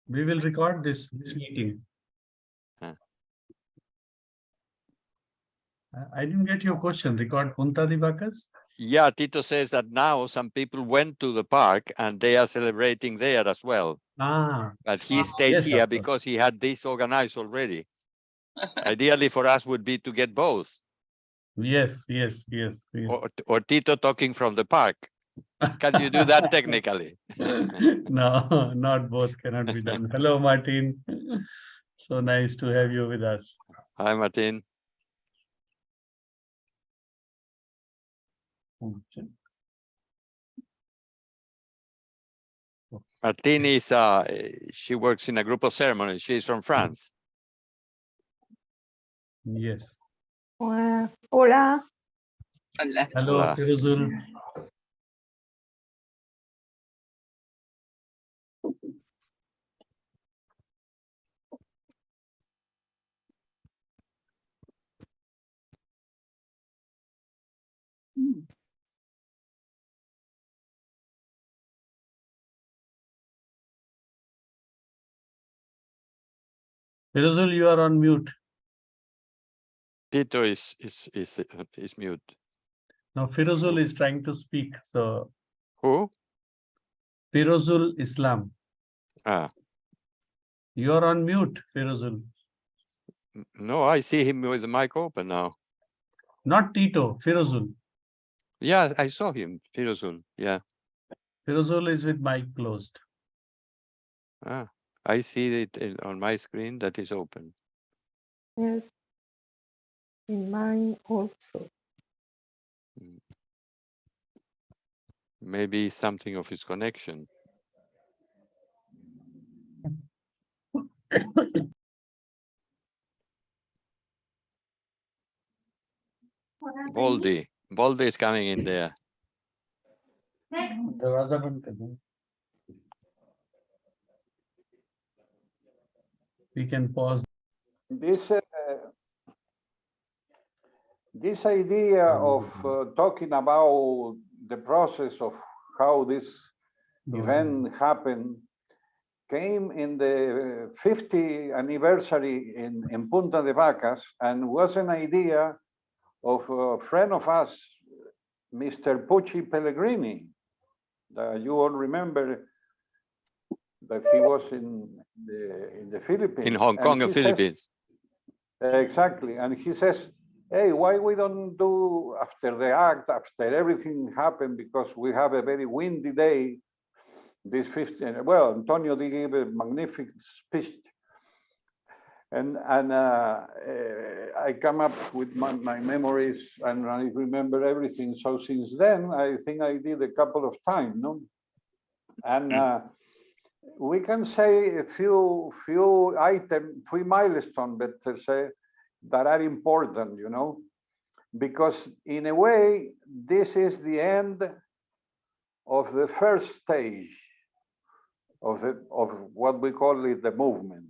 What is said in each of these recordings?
We will record this meeting. I didn't get your question. Record Punta de Vacas? Yeah, Tito says that now some people went to the park and they are celebrating there as well. But he stayed yes, here of course. because he had this organized already. Ideally for us would be to get both. Yes. Or Tito talking from the park. Can you do that technically? No, not both cannot be done. Hello, Martin. So nice to have you with us. Hi, Martin. Martin is, she works in a group of ceremonies. She's from France. Yes. Hola. Hello, Hola. Firuzul. Firuzul, you are on mute. Tito is mute. Now, Firuzul is trying to speak. So, Who? Firuzul Islam. Ah, You are on mute, Firuzul. no, I see him with the mic open now. Not Tito, Firuzul. Yeah, I saw him, Firuzul. Yeah. Firuzul is with mic closed. Ah, I see it on my screen that is open. Yes. In mine also. Maybe something of his connection. Baldy is coming in there. दरवाजा बंद कर दो. We can pause. This idea of talking about the process of how this event happened came in the 50th anniversary in Punta de Vacas and was an idea of a friend of us, Mr. Pucci Pellegrini. You all remember that he was in the Philippines. In Hong Kong and Philippines. Exactly. And he says, hey, why we don't do after the act, after everything happened, because we have a very windy day, this 15, well, Antonio D gave a magnificent speech. And I come up with my memories and I remember everything. So since then, I think I did a couple of times, no? And we can say a few items, few milestones, better say, that are important, you know, because in a way, this is the end of the first stage of what we call it the movement.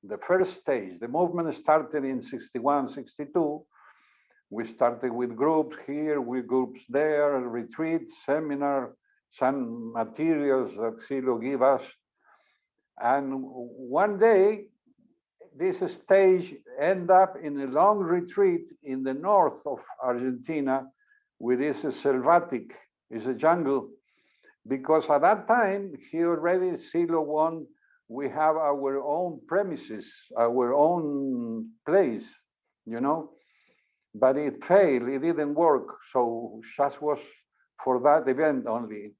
The first stage, the movement started in 61, 62. We started with groups here, with groups there, retreats, seminar, some materials that Silo gave us. And one day, this stage ended up in a long retreat in the north of Argentina, with this selvatic, is a jungle, because at that time, he already, Silo won, we have our own premises, our own place, you know, but it failed, it didn't work. So just was for that event only.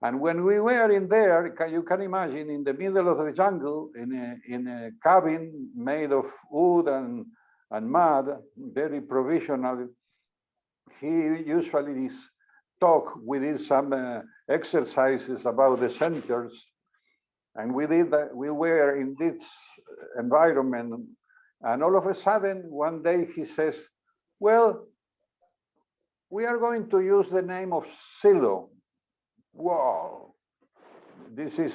And when we were in there, you can imagine in the middle of the jungle, in a cabin made of wood and mud, very provisional, he usually talk, we did some exercises about the centers. And we did that, we were in this environment. And all of a sudden, one day he says, well, we are going to use the name of Silo. Wow, this is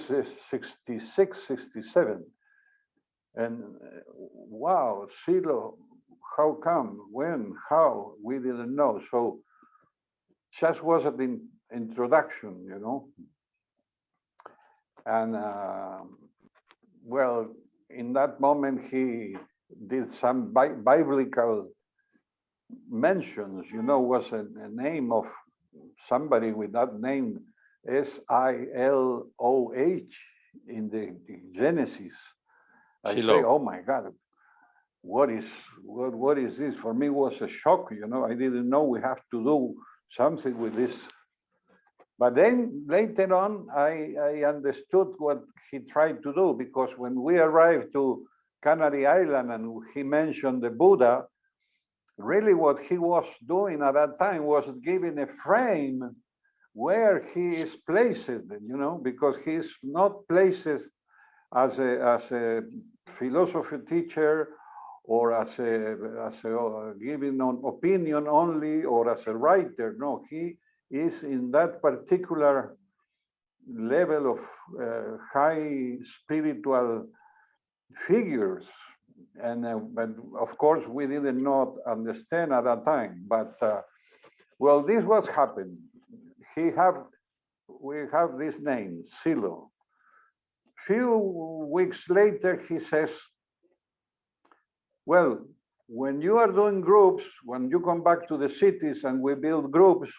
66, 67. And wow, Silo, how come, when, how, we didn't know. So just was an introduction, you know. And well, in that moment, he did some biblical mentions, was a name of somebody with that name, Siloh, in the Genesis. I say, oh my God, what is this? For me, it was a shock, I didn't know we have to do something with this. But then later on, I understood what he tried to do, because when we arrived to Canary Island and he mentioned the Buddha, really what he was doing at that time was giving a frame where he is placed, because he's not placed as a philosophy teacher or as a giving an opinion only or as a writer. No, he is in that particular level of high spiritual figures. And but of course we did not understand at that time, but well, this was happened. We have this name, Siloh. Few weeks later, he says, well, when you are doing groups, when you come back to the cities and we build groups,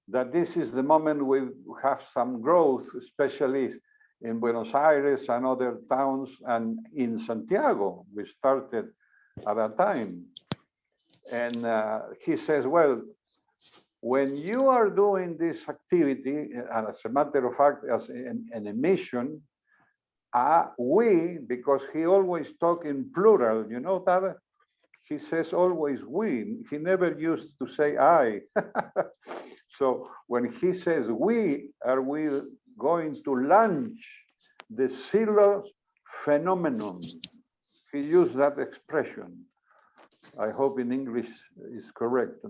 that this is the moment we have some growth, especially in Buenos Aires and other towns, and in Santiago, we started at that time. And he says, well, when you are doing this activity, and as a matter of fact, as an emission, we, because he always talk in plural, that? He says always we, he never used to say I. So when he says we going to launch the Siloh phenomenon, he used that expression. I hope in English is correct,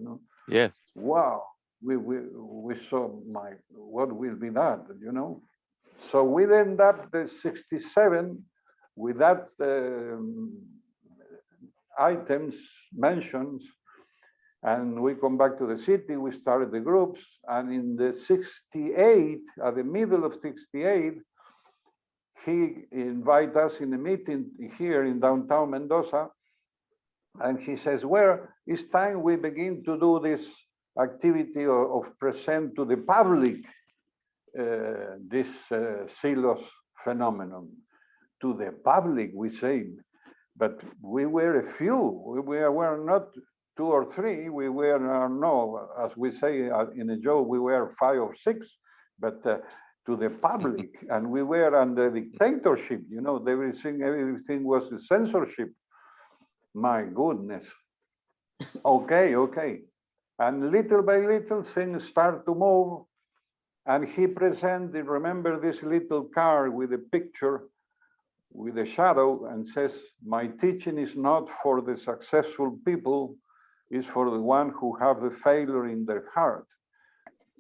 Yes. Wow, we saw what will be that, So we end up the 67 with that items, mentions, and we come back to the city, we started the groups, and in the 68, at the middle of 68, he invited us in a meeting here in downtown Mendoza, and he says, well, it's time we begin to do this activity of present to the public this Siloh phenomenon. To the public, we say, but we were a few. We were not 2 or 3. We were no, as we say in a joke, we were 5 or 6. But to the public, and we were under dictatorship. Everything was a censorship. My goodness. Okay. And little by little, things start to move. And he presented, remember this little card with a picture, with a shadow, and says, my teaching is not for the successful people, it's for the one who have the failure in their heart.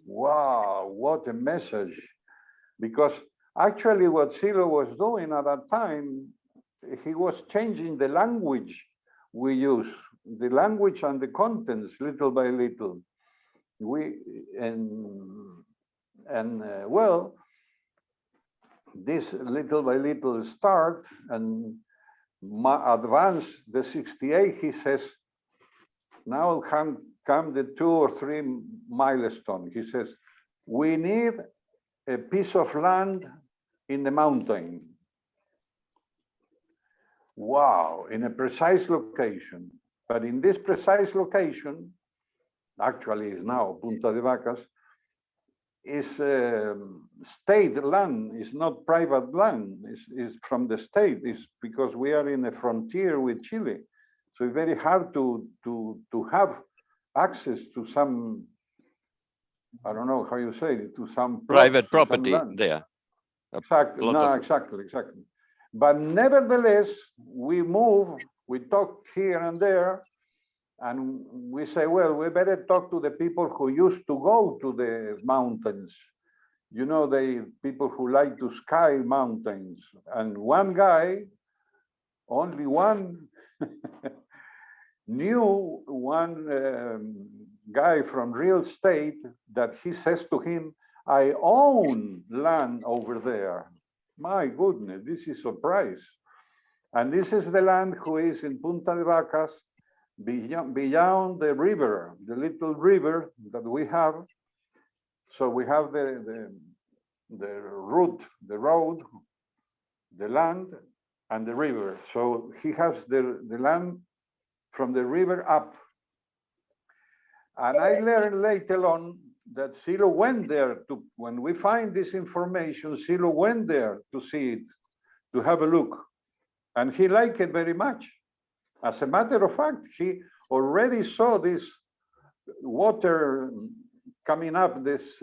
Wow, what a message. Because actually what Siloh was doing at that time, he was changing the language we use, the language and the contents little by little. Well, this little by little start and advance the 68, he says, now come the 2 or 3 milestones. He says, we need a piece of land in the mountain. Wow, in a precise location. But in this precise location, actually is now Punta de Vacas, is state land, is not private land, is from the state, is because we are in a frontier with Chile. So it's very hard to have access to some, I don't know how you say it, to some private property there. Exactly, no, exactly. But nevertheless, we move, we talk here and there, and we say, well, we better talk to the people who used to go to the mountains. The people who like to sky mountains. And one guy, only one, knew one guy from real estate that he says to him, I own land over there. My goodness, this is surprise. And this is the land who is in Punta de Vacas, beyond the river, the little river that we have. So we have the route, the road, the land, and the river. So he has the land from the river up. And I learned later on that Silo went there to, when we find this information, Silo went there to see it, to have a look. And he liked it very much. As a matter of fact, he already saw this water coming up this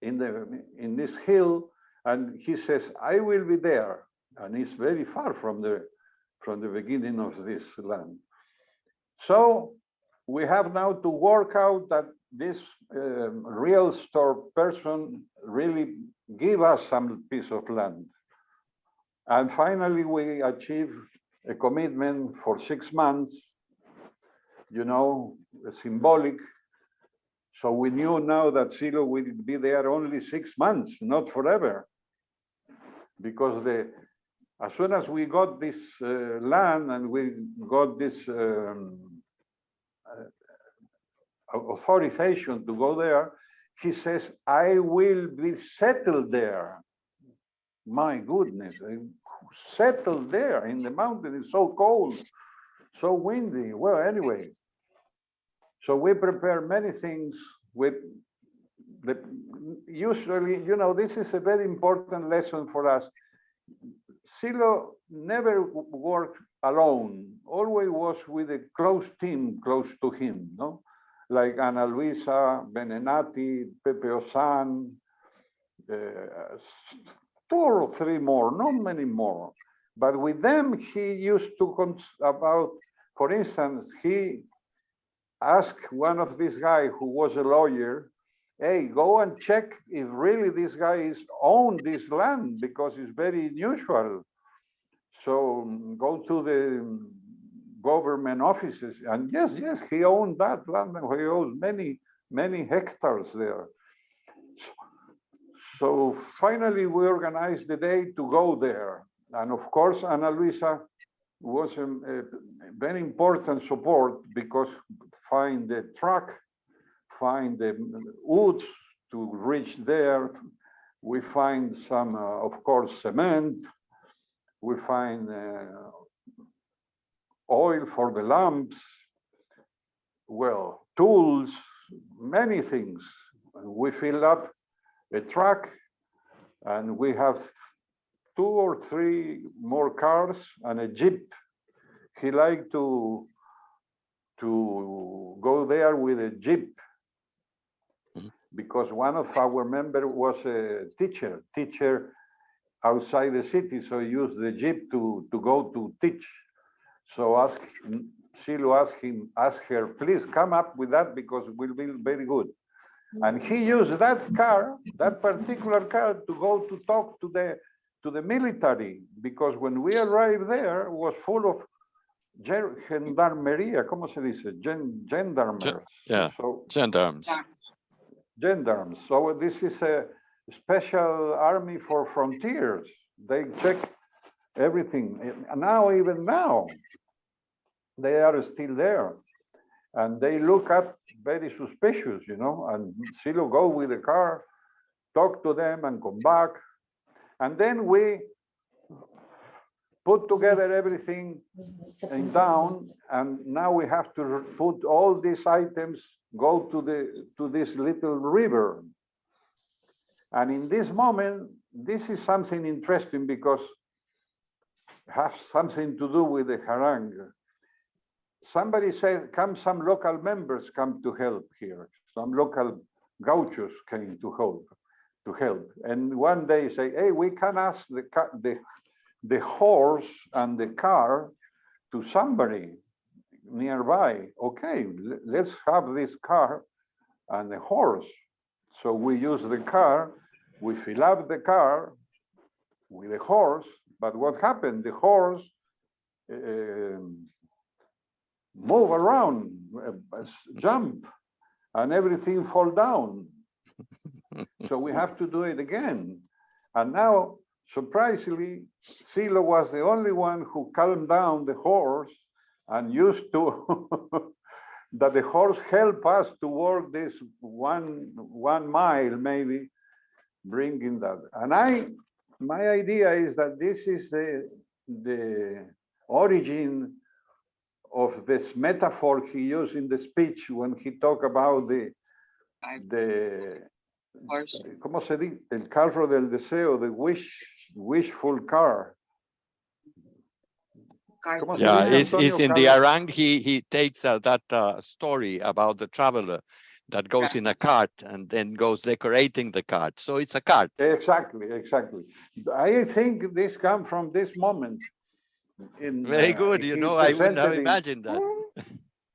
in this hill, and he says, I will be there. And it's very far from the beginning of this land. So we have now to work out that this real store person really give us some piece of land. And finally, we achieved a commitment for 6 months, you know, symbolic. So we knew now that Silo will be there only 6 months, not forever. Because as soon as we got this land and we got this authorization to go there, he says, I will be settled there. My goodness, settled there in the mountain. It's so cold, so windy. Well, anyway, so we prepare many things with usually, you know, this is a very important lesson for us. Silo never worked alone, always was with a close team close to him, no? Like Ana Luisa, Benenati, Pepe Osan, 2 or 3 more, not many more. But with them, he used to about, for instance, he asked one of these guys who was a lawyer, hey, go and check if really this guy is owned this land, because it's very unusual. So go to the government offices, and yes, he owned that land, and he owns many hectares there. So finally, we organized the day to go there. And of course, Ana Luisa was a very important support, because find the truck, find the woods to reach there. We find some, of course, cement. We find oil for the lamps. Well, tools, many things. We fill up a truck, and we have 2 or 3 more cars and a jeep. He liked to go there with a jeep, because one of our members was a teacher outside the city, so he used the jeep to go to teach. So Silo asked her, please come up with that, because it will be very good. And he used that car, that particular car, to go to talk to the military, because when we arrived there, it was full of gendarmeria, ¿cómo se dice? Gendarmes. Yeah, so, gendarmes. Gendarmes. So this is a special army for frontiers. They check everything. And now, even now, they are still there. And they look up very suspicious, you know, and Silo go with the car, talk to them and come back. And then we put together everything down, and now we have to put all these items, go to this little river. And in this moment, this is something interesting, because it has something to do with the harangue. Somebody said, some local members come to help here. Some local gauchos came to help. And one day say, hey, we can ask the horse and the car to somebody nearby. Okay, let's have this car and the horse. So we use the car, we fill up the car with the horse, but what happened? The horse move around, jump, and everything fall down. So we have to do it again. And now, surprisingly, Silo was the only one who calmed down the horse and used to that the horse helped us to walk this one mile, maybe, bringing that. And my idea is that this is the origin of this metaphor he used in the speech when he talked about the ¿cómo se dice? El carro del deseo, the wishful car. Yeah, is in the Arang, he takes that story about the traveler that goes in a cart and then goes decorating the cart. So it's a cart. Exactly. I think this comes from this moment. Very good. You know, I wouldn't have imagined that.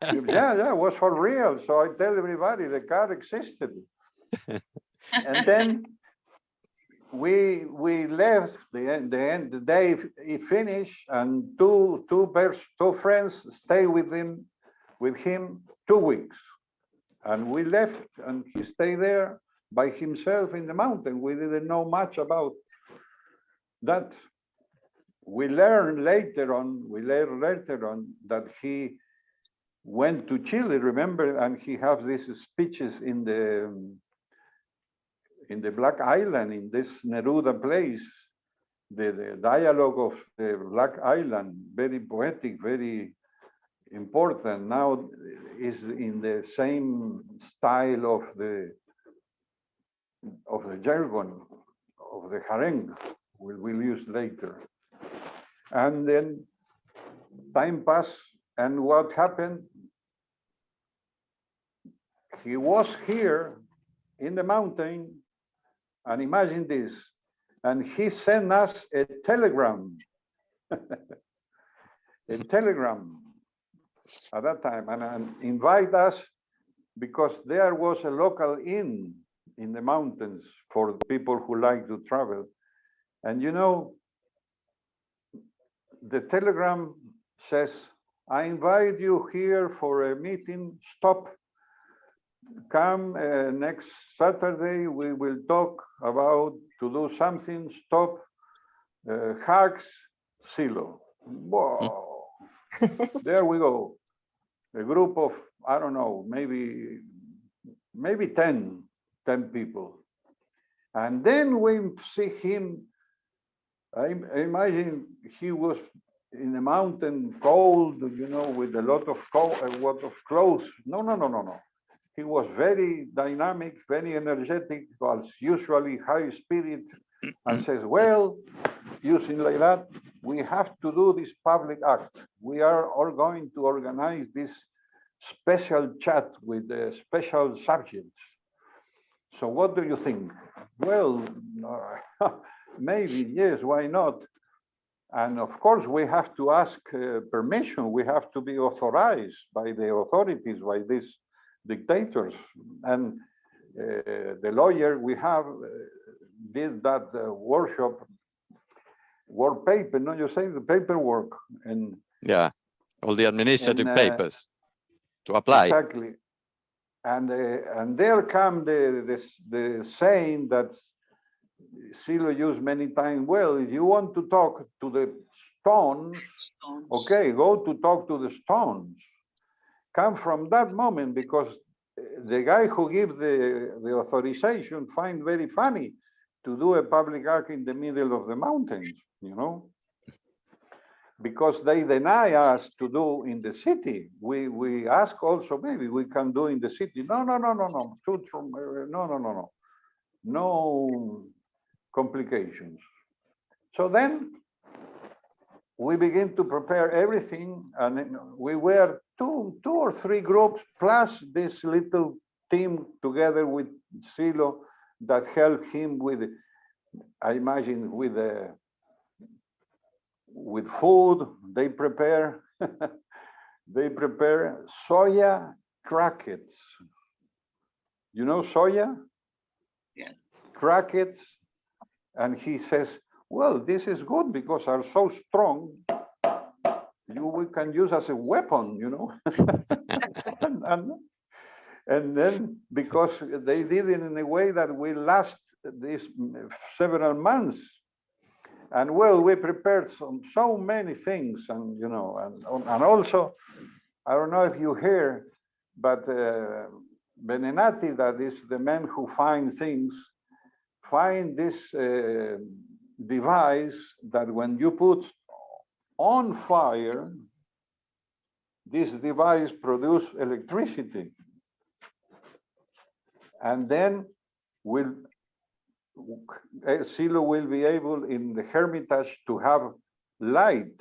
Yeah, it was for real. So I tell everybody the car existed. And then we left the day he finished, and two friends stay with him 2 weeks. And we left, and he stayed there by himself in the mountain. We didn't know much about that. We learned later on that he went to Chile, remember, and he has these speeches in the Black Island, in this Neruda place, the dialogue of the Black Island, very poetic, very important. Now is in the same style of the jargon, of the harangue, we'll use later. And then time passed, and what happened? He was here in the mountain, and imagine this, and he sent us a telegram, a telegram at that time, and invite us because there was a local inn in the mountains for people who like to travel. And you know, the telegram says, I invite you here for a meeting, stop, come next Saturday, we will talk about to do something, stop, hugs, Silo. Whoa, there we go. A group of, I don't know, maybe 10 people. And then we see him, I imagine he was in the mountain, cold, you know, with a lot of clothes. No. He was very dynamic, very energetic, was usually high spirit, and says, well, using like that, we have to do this public act. We are all going to organize this special chat with the special subjects. So what do you think? Well, maybe, yes, why not? And of course, we have to ask permission. We have to be authorized by the authorities, by these dictators. And the lawyer we have did that workshop, work paper, no, you say the paperwork. And yeah, all the administrative papers to apply. Exactly. And there come the saying that Silo used many times. Well, if you want to talk to the stones, okay, go to talk to the stones. Come from that moment, because the guy who gives the authorization find very funny to do a public act in the middle of the mountains, you know, because they deny us to do in the city. We ask also, maybe we can do in the city. No. No complications. So then we begin to prepare everything, and we were two or three groups plus this little team together with Silo that helped him with, I imagine, with food. They prepare soya crackers. You know soya? Yeah. Crackers. And he says, well, this is good because are so strong, we can use as a weapon, you know. And then because they did it in a way that will last these several months. And well, we prepared so many things, and you know, and also, I don't know if you hear, but Venenati, that is the man who finds things, find this device that when you put on fire, this device produces electricity, and then Silo will be able in the Hermitage to have light,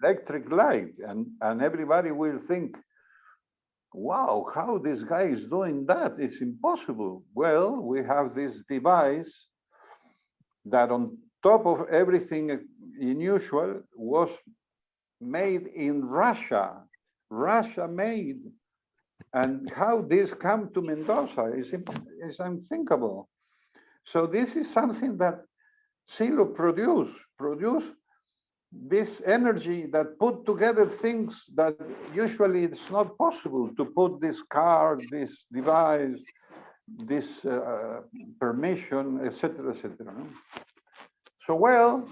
electric light, and everybody will think, wow, how this guy is doing that? It's impossible. Well, we have this device that on top of everything unusual was made in Russia. Russia made. And how this come to Mendoza is unthinkable. So this is something that Silo produced this energy that put together things that usually it's not possible to put this card, this device, this permission, etc., etc. So well,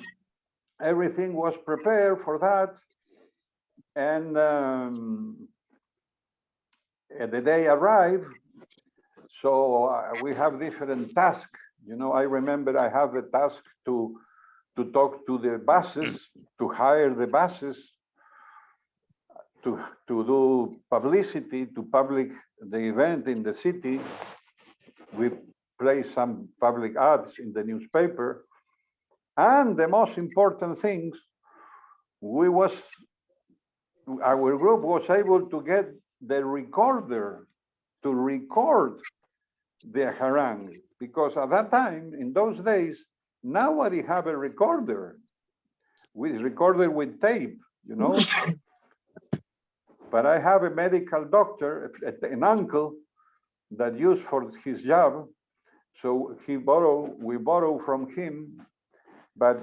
everything was prepared for that, and the day arrived. So we have different tasks. You know, I remember I have a task to talk to the buses, to hire the buses, to do publicity, to public the event in the city. We place some public ads in the newspaper. And the most important things, our group was able to get the recorder to record the harangue, because at that time, in those days, nobody have a recorder. We recorded with tape, you know. But I have a medical doctor, an uncle, that used for his job. So we borrow from him. But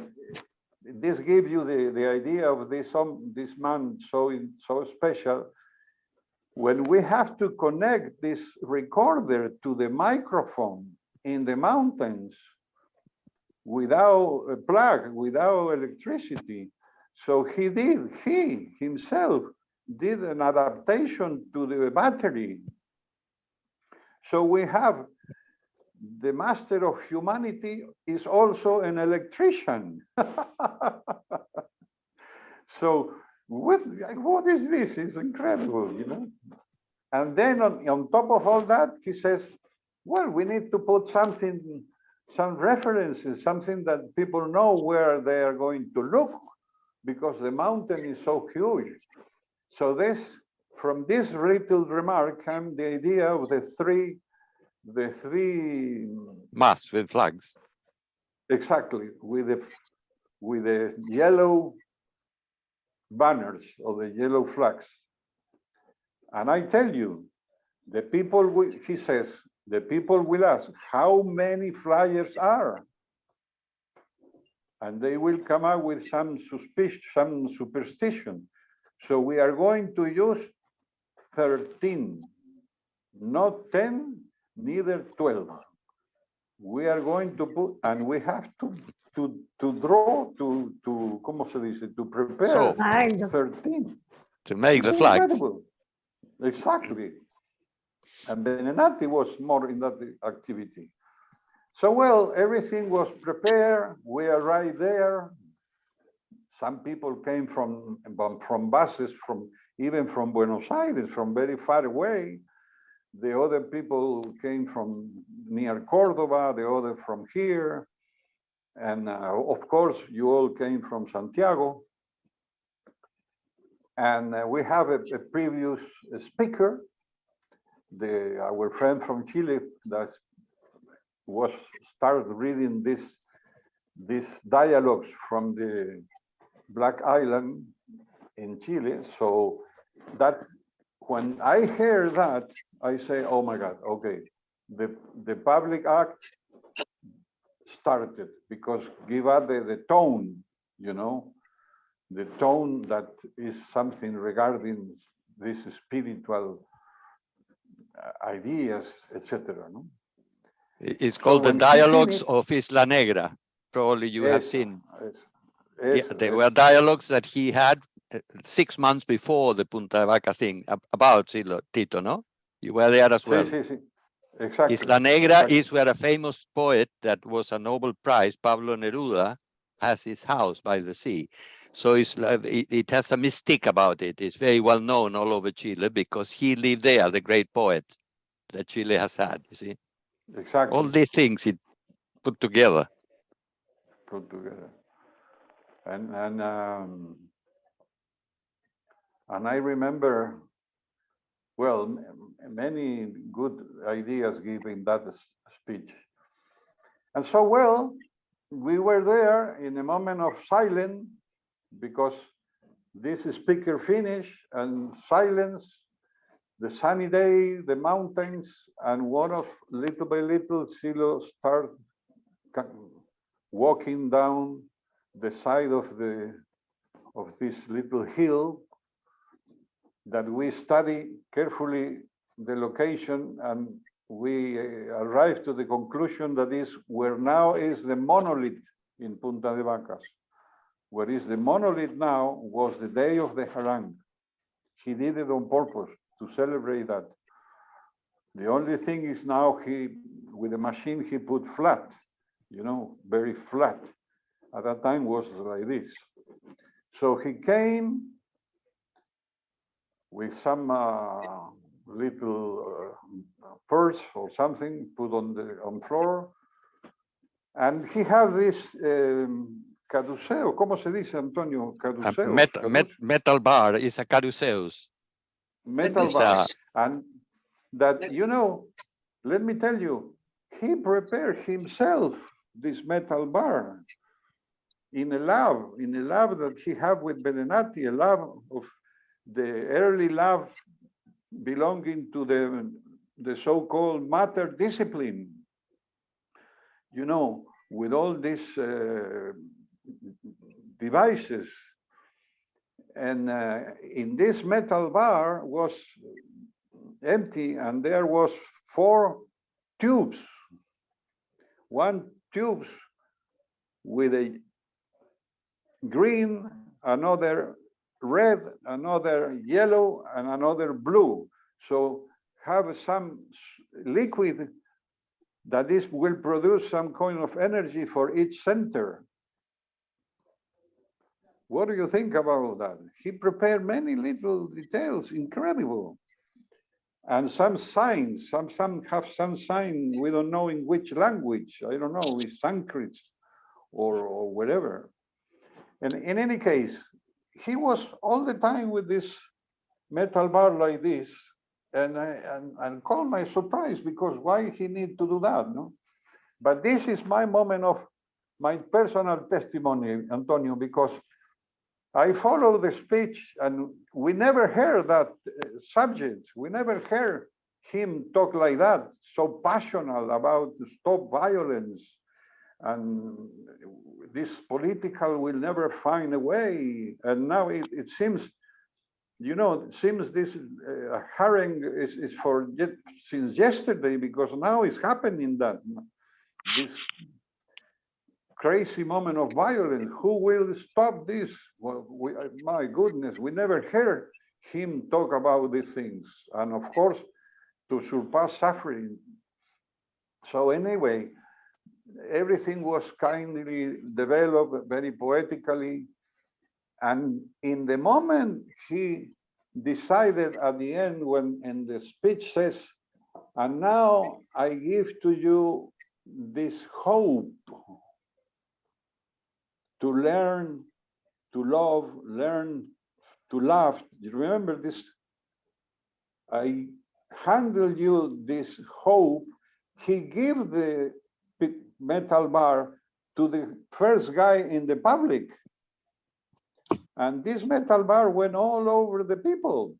this gives you the idea of this man so special. When we have to connect this recorder to the microphone in the mountains without a plug, without electricity. So he himself did an adaptation to the battery. So we have the master of humanity is also an electrician. So what is this? It's incredible, you know. And then on top of all that, he says, well, we need to put something, some references, something that people know where they are going to look, because the mountain is so huge. So from this little remark came the idea of the three masts with flags. Exactly, with the yellow banners or the yellow flags. And I tell you, the people he says, the people will ask, how many flyers are? And they will come out with some superstition. So we are going to use 13, not 10, neither 12. We are going to put, and we have to draw, ¿cómo se dice? To prepare 13. To make the flags. Incredible. Exactly. And Benenati was more in that activity. So, well, everything was prepared. We arrived there. Some people came from buses, even from Buenos Aires, from very far away. The other people came from near Cordoba, the other from here. And of course, you all came from Santiago. And we have a previous speaker, our friend from Chile, that started reading these dialogues from the Black Island in Chile. So that when I hear that, I say, oh my God, okay, the public act started, because give us the tone, you know, the tone that is something regarding this spiritual ideas, etc. No? It's called the when he Dialogues finished, of Isla Negra. Probably you have seen. They were dialogues that he had 6 months before the Punta de Vaca thing about Tito, no? You were there as well. Sí. Exactly. Isla Negra exactly. is where a famous poet that was a Nobel Prize, Pablo Neruda, has his house by the sea. So it has a mystique about it. It's very well known all over Chile because he lived there, the great poet that Chile has had, you see. Exactly. All these things it put together. And I remember, well, many good ideas given that speech. And so, well, we were there in a moment of silence because this speaker finished, and silence, the sunny day, the mountains, and one of little by little, Silo start walking down the side of this little hill that we study carefully the location, and we arrived to the conclusion that is where now is the monolith in Punta de Vacas. Where is the monolith now was the day of the harang. He did it on purpose to celebrate that. The only thing is now with the machine, he put flat, very flat. At that time was like this. So he came with some little purse or something put on floor, and he had this caduceo. ¿Cómo se dice, Antonio? Caduceo. Metal bar is a caduceus. Metal bar, and that let me tell you, he prepared himself this metal bar in a lab that he had with Belenati, a lab of the early lab belonging to the so-called matter discipline, with all these devices. And in this metal bar was empty, and there was 4 tubes. One tube with a green, another red, another yellow, and another blue. So have some liquid that will produce some kind of energy for each center. What do you think about that? He prepared many little details, incredible. And some signs, some have some sign, we don't know in which language, I don't know, with Sanskrit or whatever. And in any case, he was all the time with this metal bar like this, and called my surprise, because why he need to do that, no? But this is my moment of my personal testimony, Antonio, because I follow the speech, and we never heard that subject. We never heard him talk like that, so passionate about stop violence, and this political will never find a way. And now it seems, it seems this harang is for since yesterday, because now it's happening that this crazy moment of violence. Who will stop this? Well, my goodness, we never heard him talk about these things. And of course, to surpass suffering. So anyway, everything was kindly developed, very poetically. And in the moment he decided at the end, when in the speech says, and now I give to you this hope to learn to love, learn to laugh. You remember this? I handle you this hope. He gave the metal bar to the first guy in the public. And this metal bar went all over the people,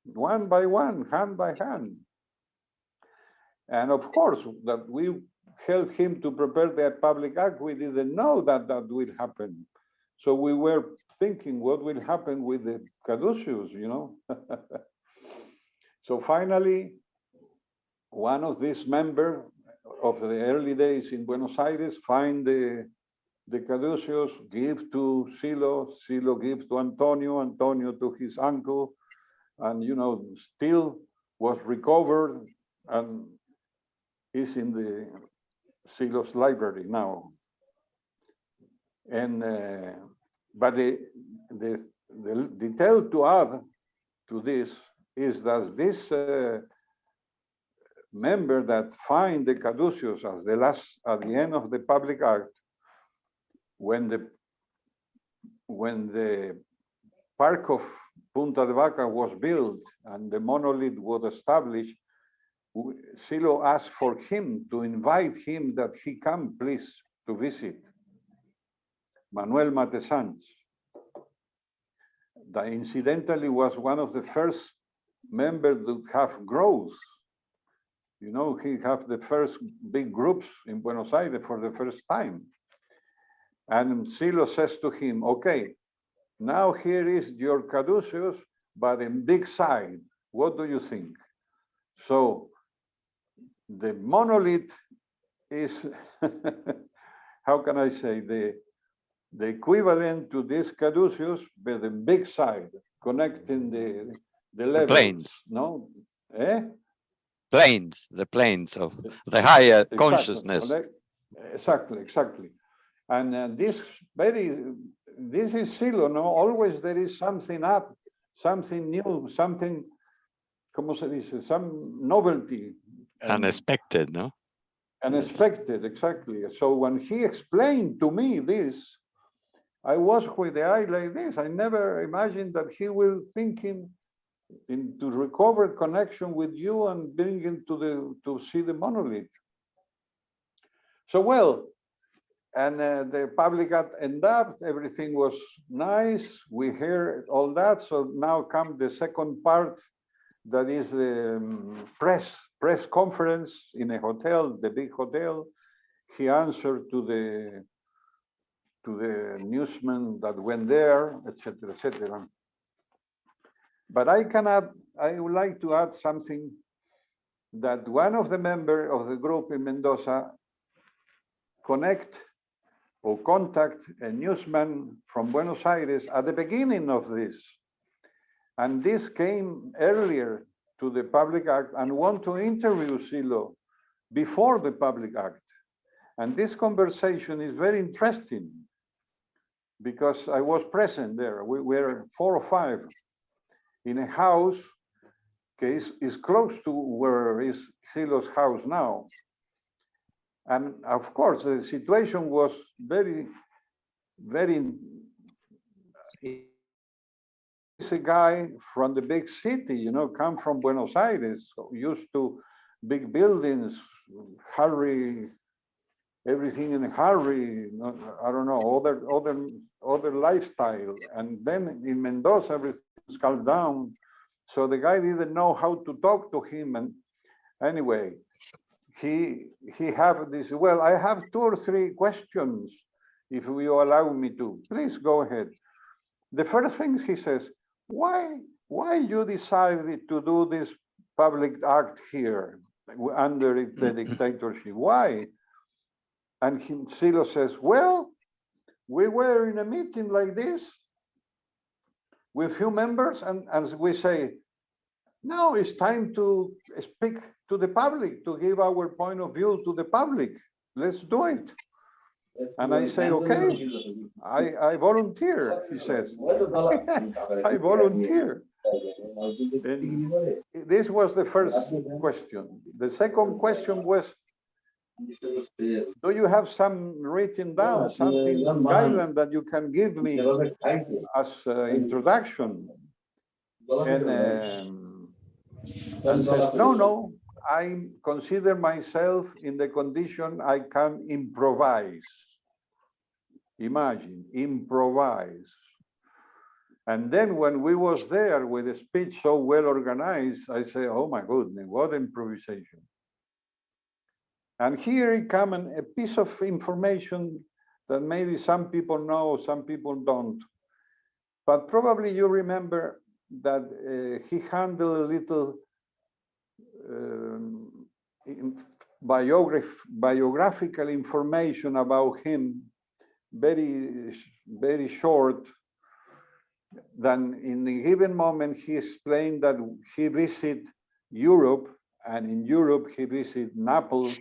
one by one, hand by hand. And of course, that we helped him to prepare the public act. We didn't know that that will happen. So we were thinking what will happen with the caduceus, So finally, one of these members of the early days in Buenos Aires find the caduceus, give to Silo, Silo give to Antonio, Antonio to his uncle, and still was recovered and is in the Silo's library now. And but the detail to add to this is that this member that find the caduceus as at the end of the public act, when the park of Punta de Vaca was built and the monolith was established, Silo asked for him to invite him that he come please to visit. Manuel Matesans, that incidentally was one of the first members to have growth. He have the first big groups in Buenos Aires for the first time. And Silo says to him, okay, now here is your caduceus, but in big side. What do you think? So the monolith is, how can I say, the equivalent to this caduceus, but the big side, connecting the levels. The planes. No? Planes, the planes of the higher Exactly. consciousness. Exactly. And this is Silo, no? Always there is something up, something new, something, ¿cómo se dice? Some novelty. Unexpected, no? Unexpected, exactly. So when he explained to me this, I was with the eye like this. I never imagined that he will thinking to recover connection with you and bring him to see the monolith. So well, and the public ended up, everything was nice. We heard all that. So now comes the second part, that is the press conference in a hotel, the big hotel. He answered to the newsman that went there, etc., etc. But I would like to add something, that one of the members of the group in Mendoza contact a newsman from Buenos Aires at the beginning of this. And this came earlier to the public act and want to interview Silo before the public act. And this conversation is very interesting because I was present there. We were 4 or 5 in a house is close to where is Silo's house now. And of course, the situation was very, very. He's a guy from the big city, come from Buenos Aires, used to big buildings, everything in a hurry. I don't know, other lifestyle. And then in Mendoza, everything's calmed down. So the guy didn't know how to talk to him. And anyway, he have this, well, I have 2 or 3 questions, if you allow me to. Please go ahead. The first thing he says, why you decided to do this public act here under the dictatorship? Why? And Silo says, well, we were in a meeting like this with few members, and as we say, now it's time to speak to the public, to give our point of view to the public. Let's do it. And I say, okay, I volunteer, he says. I volunteer. And this was the first question. The second question was, do you have some written down, something, guideline that you can give me as introduction? And says, no, I consider myself in the condition I can improvise. Imagine, improvise. And then when we was there with a speech so well organized, I say, oh my goodness, what improvisation. And here it comes a piece of information that maybe some people know, some people don't. But probably you remember that he handled a little biographical information about him, very short. Then in a given moment, he explained that he visited Europe, and in Europe he visited Naples,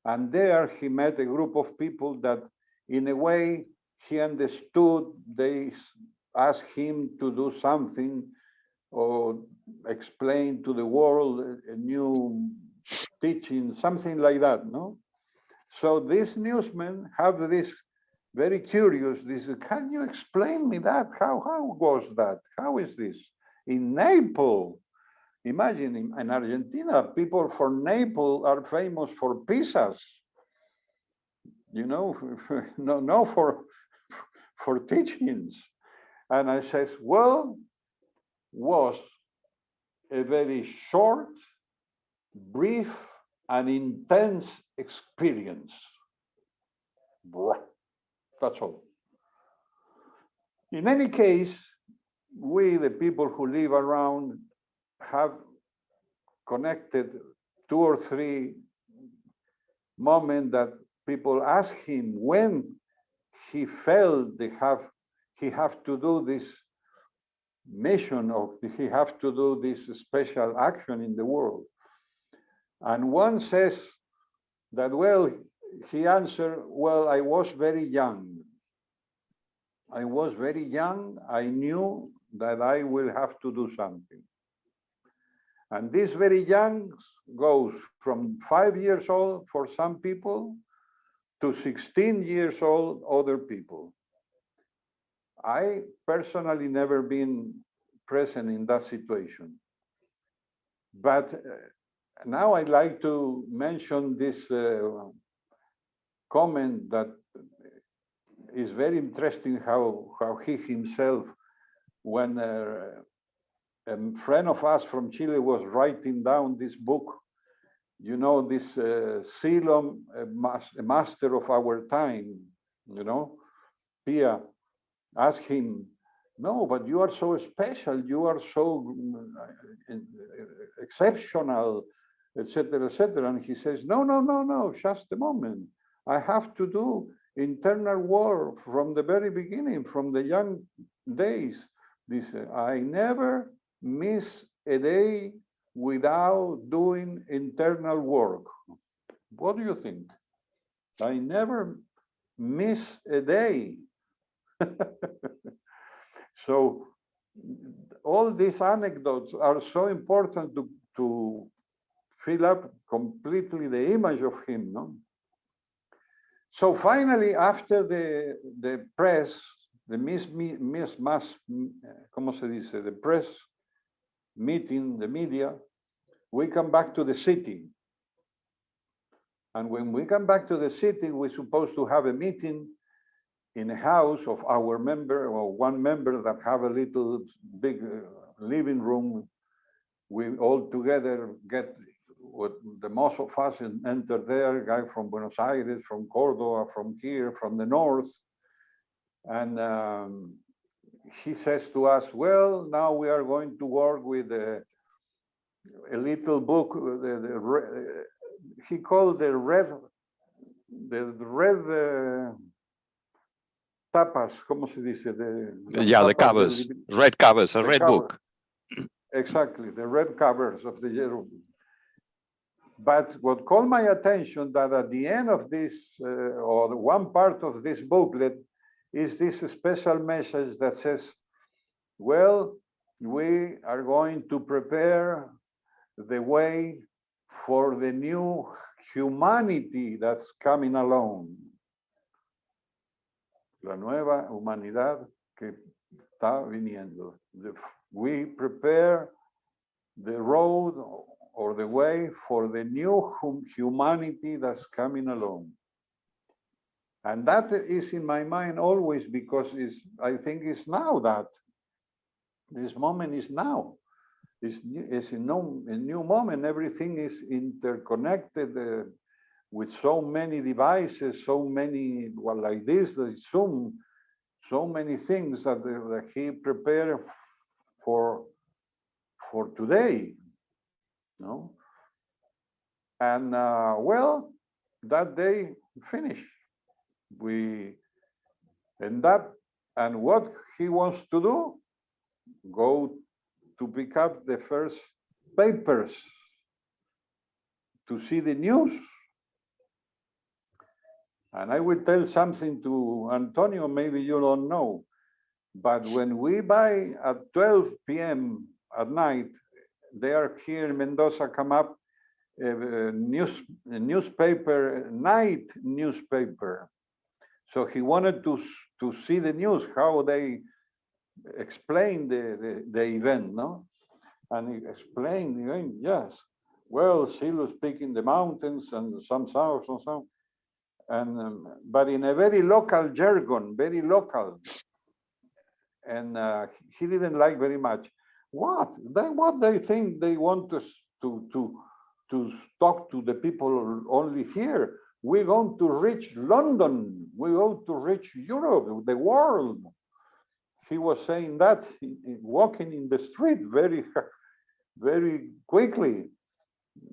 and there he met a group of people that in a way he understood. They asked him to do something or explain to the world a new teaching, something like that, no? So these newsmen have this very curious, this, can you explain me that? How was that? How is this? In Nepal, imagine in Argentina, people from Nepal are famous for pizzas, you know, no for teachings. And I says, well, was a very short, brief, and intense experience. That's all. In any case, we, the people who live around, have connected 2 or 3 moments that people ask him when he felt he have to do this mission, or he have to do this special action in the world. And one says that, well, he answered, well, I was very young. I was very young. I knew that I will have to do something. And this very young goes from 5 years old for some people to 16 years old other people. I personally never been present in that situation. But now I'd like to mention this comment that is very interesting, how he himself, when a friend of us from Chile was writing down this book, you know, this Silom, a master of our time, you know, Pia asked him, no, but you are so special, you are so exceptional, etc., etc. And he says, no, just a moment. I have to do internal work from the very beginning, from the young days. This, I never miss a day without doing internal work. What do you think? I never miss a day. So all these anecdotes are so important to fill up completely the image of him, no? So finally, after the press, the press meeting, the media, we come back to the city. And when we come back to the city, we're supposed to have a meeting in a house of our member, or one member that have a little big living room. We all together get, what the most of us enter there, guy from Buenos Aires, from Córdoba, from here, from the north. And he says to us, well, now we are going to work with a little book, he called the red tapas, ¿cómo se dice? Yeah, the covers, red covers, a red book. Exactly, the red covers of the yellow. But what caught my attention that at the end of this, or one part of this booklet, is this special message that says, well, we are going to prepare the way for the new humanity that's coming along. La nueva humanidad que está viniendo. We prepare the road or the way for the new humanity that's coming along. And that is in my mind always, because I think it's now that this moment is now. It's a new moment. Everything is interconnected with so many devices, so many, well, like this, the Zoom, so many things that he prepared for today. No? And well, that day finished. And what he wants to do, go to pick up the first papers to see the news. And I will tell something to Antonio, maybe you don't know, but when we buy at 12 p.m. at night, they are here in Mendoza, come up a newspaper, night newspaper. So he wanted to see the news, how they explain the event, no? And he explained the event, yes. Well, Silos speak in the mountains and some sounds and some, and but in a very local jargon, very local. And he didn't like very much. What they think they want to talk to the people only here. We're going to reach London. We're going to reach Europe, the world. He was saying that, walking in the street very, very quickly.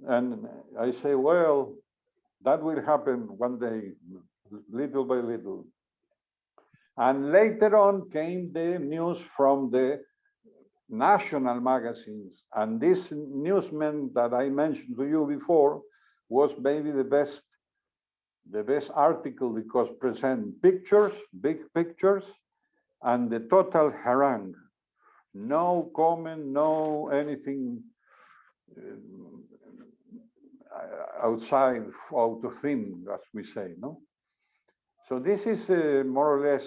And I say, well, that will happen one day, little by little. And later on came the news from the national magazines. And this newsman that I mentioned to you before was maybe the best article, because present pictures, big pictures, and the total harangue. No comment, no anything outside, out of theme, as we say, no? So this is more or less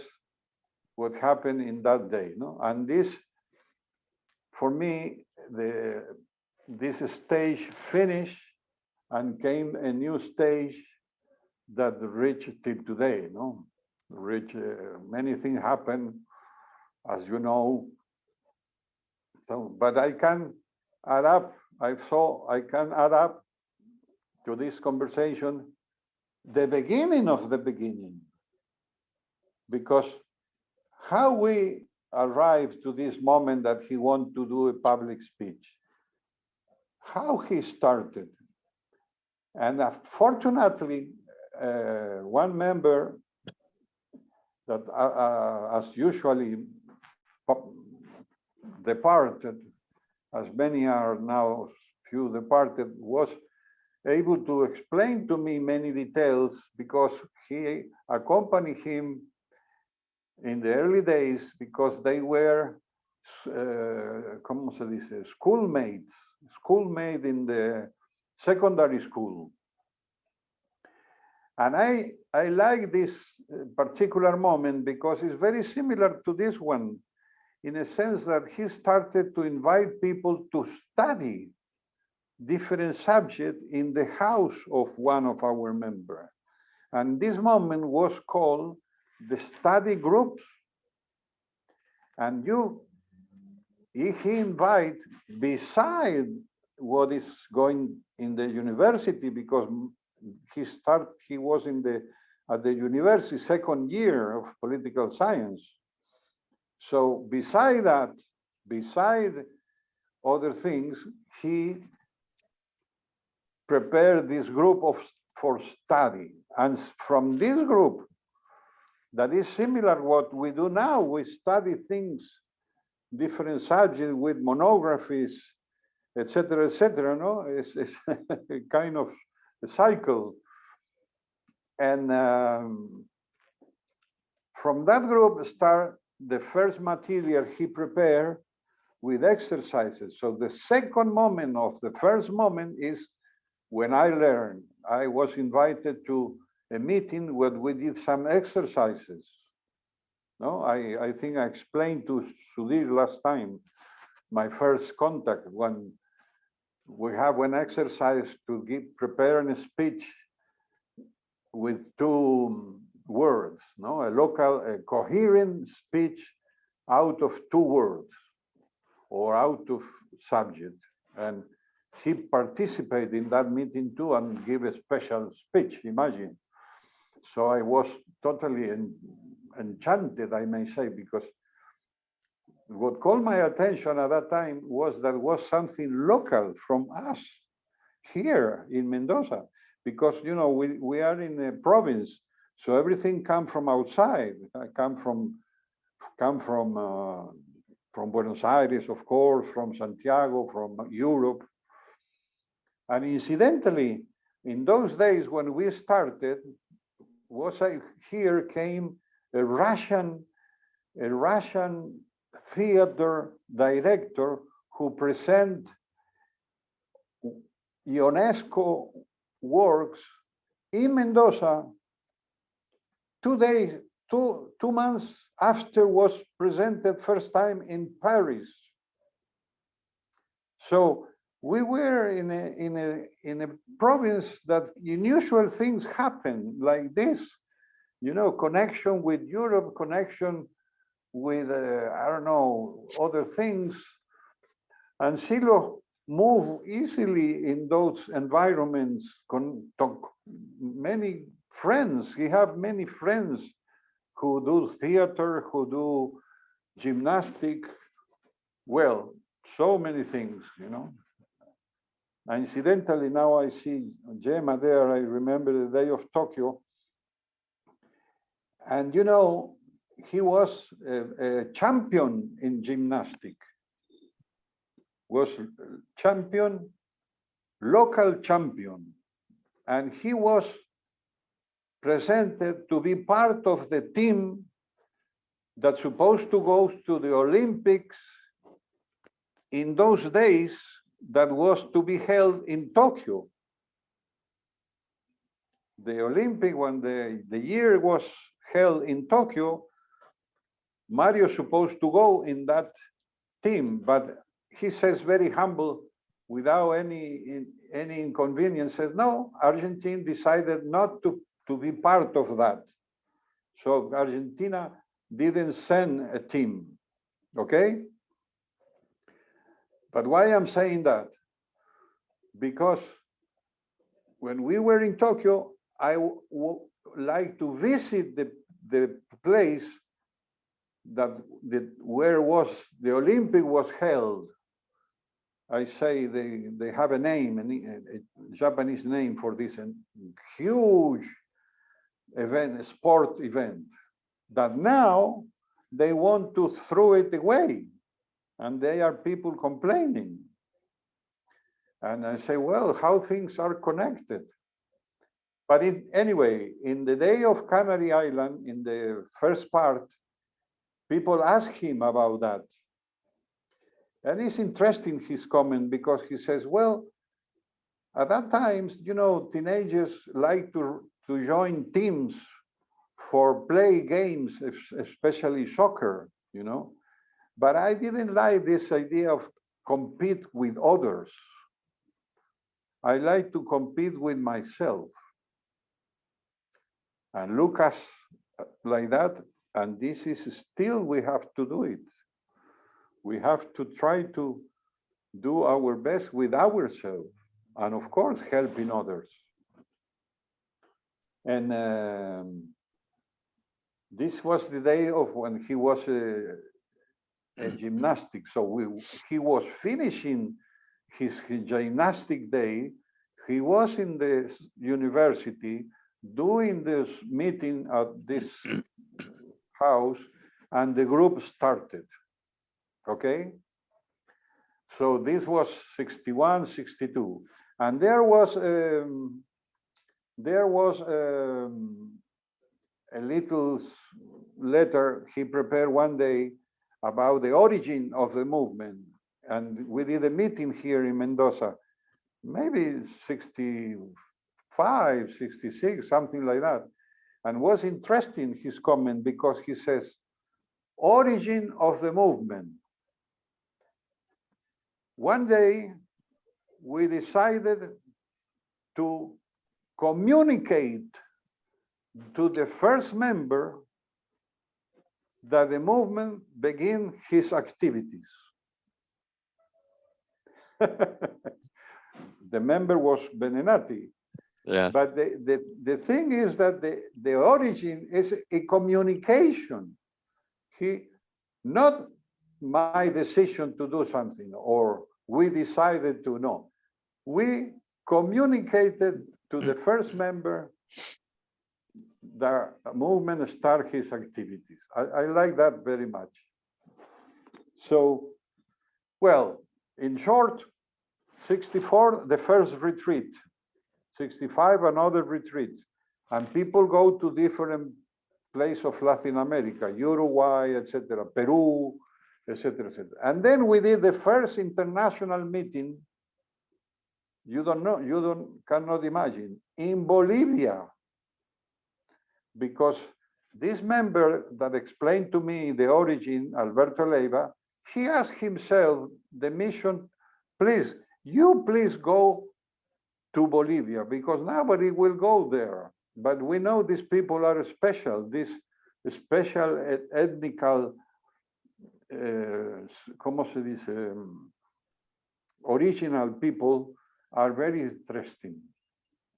what happened in that day, no? And this, for me, this stage finished and came a new stage that reached till today, no? Many things happen, as you know. So, but I can add up, I can add up to this conversation the beginning of the beginning. Because how we arrived to this moment that he wanted to do a public speech, how he started. And fortunately, one member that as usually departed, as many are now few departed, was able to explain to me many details, because he accompanied him in the early days, because they were schoolmates in the secondary school. And I like this particular moment because it's very similar to this one, in a sense that he started to invite people to study different subjects in the house of one of our members. And this moment was called the study groups. And he invite, beside what is going in the university, because he was at the university second year of political science. So beside that, beside other things, he prepared this group for study. And from this group, that is similar what we do now, we study things, different subjects with monographies, etc., no? It's a kind of a cycle. And from that group start the first material he prepared with exercises. So the second moment of the first moment is when I learned. I was invited to a meeting where we did some exercises. No, I think I explained to Sudhir last time, my first contact, when we have an exercise to prepare a speech with 2 words, no? A coherent speech out of 2 words or out of subject. And he participated in that meeting too and gave a special speech, imagine. So I was totally enchanted, I may say, because what called my attention at that time was that was something local from us. here in Mendoza, because we are in a province, so everything comes from outside. Come from Buenos Aires, of course, from Santiago, from Europe. And incidentally, in those days when we started, here came a Russian theater director who present UNESCO works in Mendoza 2 days, two months after was presented first time in Paris. So we were in a province that unusual things happen like this, connection with Europe, connection with I don't know, other things. And Silo move easily in those environments. Many friends, he have many friends who do theater, who do gymnastic. Well, so many things, And incidentally, now I see Gemma there. I remember the day of Tokyo. And he was a champion in gymnastic. Was champion, local champion. And he was presented to be part of the team that's supposed to go to the Olympics in those days that was to be held in Tokyo. The Olympic, when the year was held in Tokyo, Mario supposed to go in that team, but he says very humble, without any inconvenience, says, no, Argentina decided not to be part of that. So Argentina didn't send a team, okay? But why I'm saying that? Because when we were in Tokyo, I like to visit the place where was the Olympic was held. I say they have a name, a Japanese name for this, a huge event, a sport event, that now they want to throw it away. And they are people complaining. And I say, well, how things are connected. But anyway, in the day of Canary Island, in the first part, people ask him about that. And it's interesting, his comment, because he says, well, at that time, teenagers like to join teams for play games, especially soccer, But I didn't like this idea of compete with others. I like to compete with myself. And Lucas like that, and this is still, we have to do it. We have to try to do our best with ourselves, and of course, helping others. And this was the day of when he was a gymnastic. So he was finishing his gymnastic day. He was in the university doing this meeting at this house, and the group started. Okay? So this was 61, 62. And there was a little letter he prepared one day about the origin of the movement. And we did a meeting here in Mendoza, maybe 65, 66, something like that. And was interesting, his comment, because he says, origin of the movement. One day, we decided to communicate to the first member that the movement begin his activities. The member was Benenati. Yes. But the thing is that the origin is a communication. Not my decision to do something, or we decided to, no. We communicated to the first member the movement start his activities. I like that very much. So, well, in short, 64, the first retreat, 65, another retreat, and people go to different places of Latin America, Uruguay, etc., Peru, etc., etc. And then we did the first international meeting. You don't know, cannot imagine, in Bolivia, because this member that explained to me the origin, Alberto Leiva, he asked himself, the mission, please go to Bolivia, because nobody will go there. But we know these people are special, these special ethnical, ¿cómo se dice? Original people are very interesting.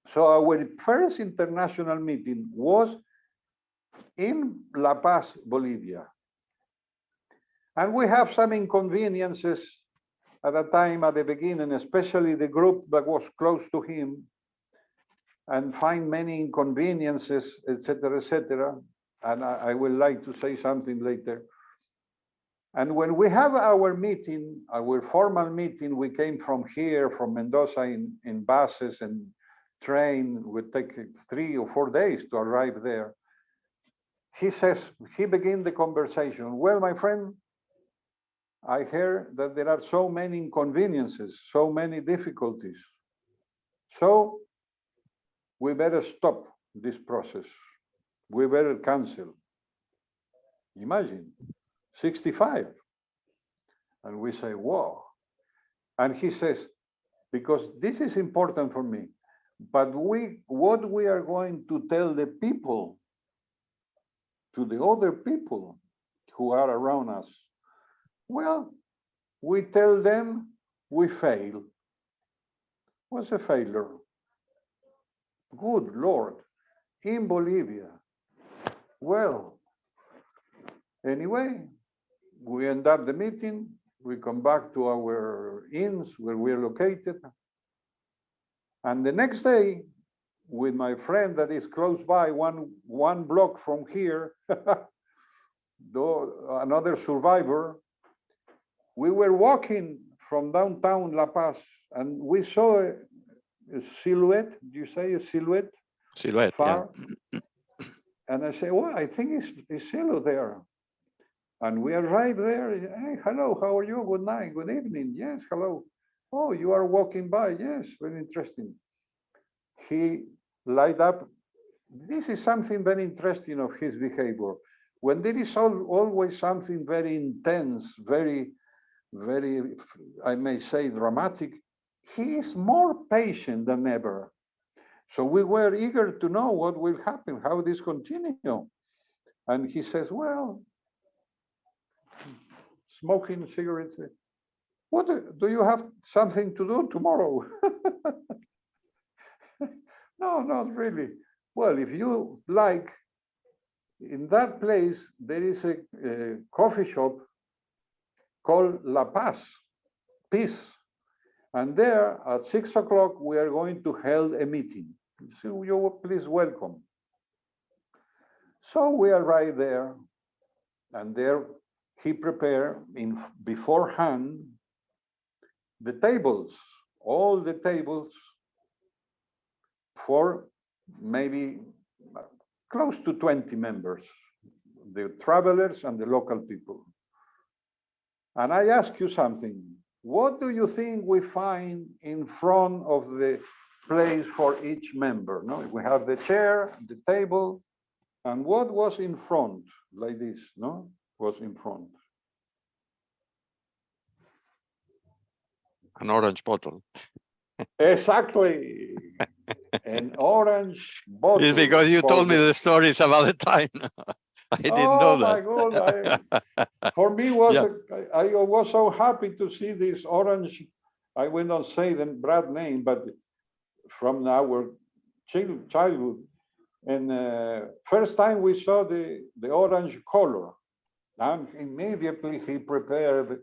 So our first international meeting was in La Paz, Bolivia. And we have some inconveniences at the time, at the beginning, especially the group that was close to him, and find many inconveniences, etc., etc. And I will like to say something later. And when we have our meeting, our formal meeting, we came from here, from Mendoza in buses and train, would take 3 or 4 days to arrive there. He says, he began the conversation. Well, my friend, I hear that there are so many inconveniences, so many difficulties. So we better stop this process. We better cancel. Imagine, 65. And we say, whoa. And he says, because this is important for me, but what we are going to tell the people, to the other people who are around us, well, we tell them we fail. What's a failure? Good Lord, in Bolivia. Well, anyway, we end up the meeting, we come back to our inns where we're located. And the next day, with my friend that is close by, one block from here, another survivor, we were walking from downtown La Paz, and we saw a silhouette. Do you say a silhouette? Silhouette, far. yeah. And I say, well, I think it's Silo there. And we arrived there. Hey, hello, how are you? Good night, good evening. Yes, hello. Oh, you are walking by. Yes, very interesting. He light up. This is something very interesting of his behavior. When there is always something very intense, very, I may say, dramatic, he is more patient than ever. So we were eager to know what will happen, how this continue. And he says, well, smoking cigarettes. What do you have something to do tomorrow? No, not really. Well, if you like, in that place, there is a coffee shop called La Paz, Peace. And there at 6 o'clock, we are going to hold a meeting. So you please welcome. So we arrive there, and there he prepared beforehand the tables, all the tables for maybe close to 20 members, the travelers and the local people. And I ask you something. What do you think we find in front of the place for each member? No, we have the chair, the table, and what was in front, like this, no? Was in front. An orange bottle. Exactly. An orange bottle. It's because you told me the stories about the time. I didn't know that. Oh my God. For me, I was so happy to see this orange. I will not say the brand name, but from our childhood. And first time we saw the orange color, and immediately he prepared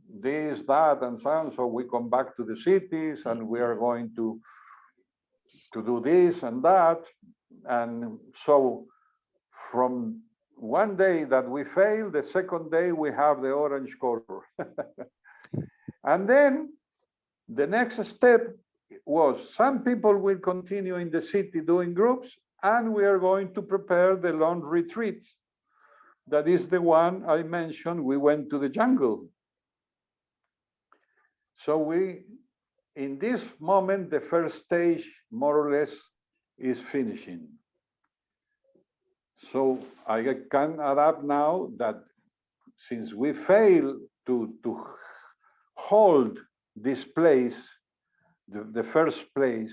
this, that, and so on. So we come back to the cities and we are going to do this and that. And so from one day that we fail, the second day we have the orange color. And then the next step was some people will continue in the city doing groups, and we are going to prepare the long retreat. That is the one I mentioned, we went to the jungle. So we, in this moment, the first stage, more or less, is finishing. So I can adapt now that since we fail to hold this place, the first place,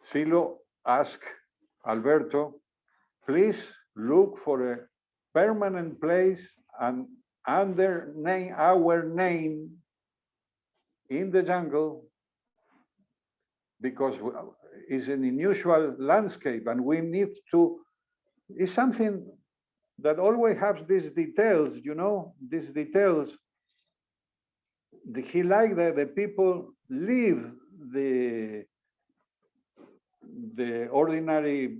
Silo asked Alberto, please look for a permanent place and under our name in the jungle, because it's an unusual landscape and we need to, it's something that always has these details, you know, these details. He liked that the people leave the ordinary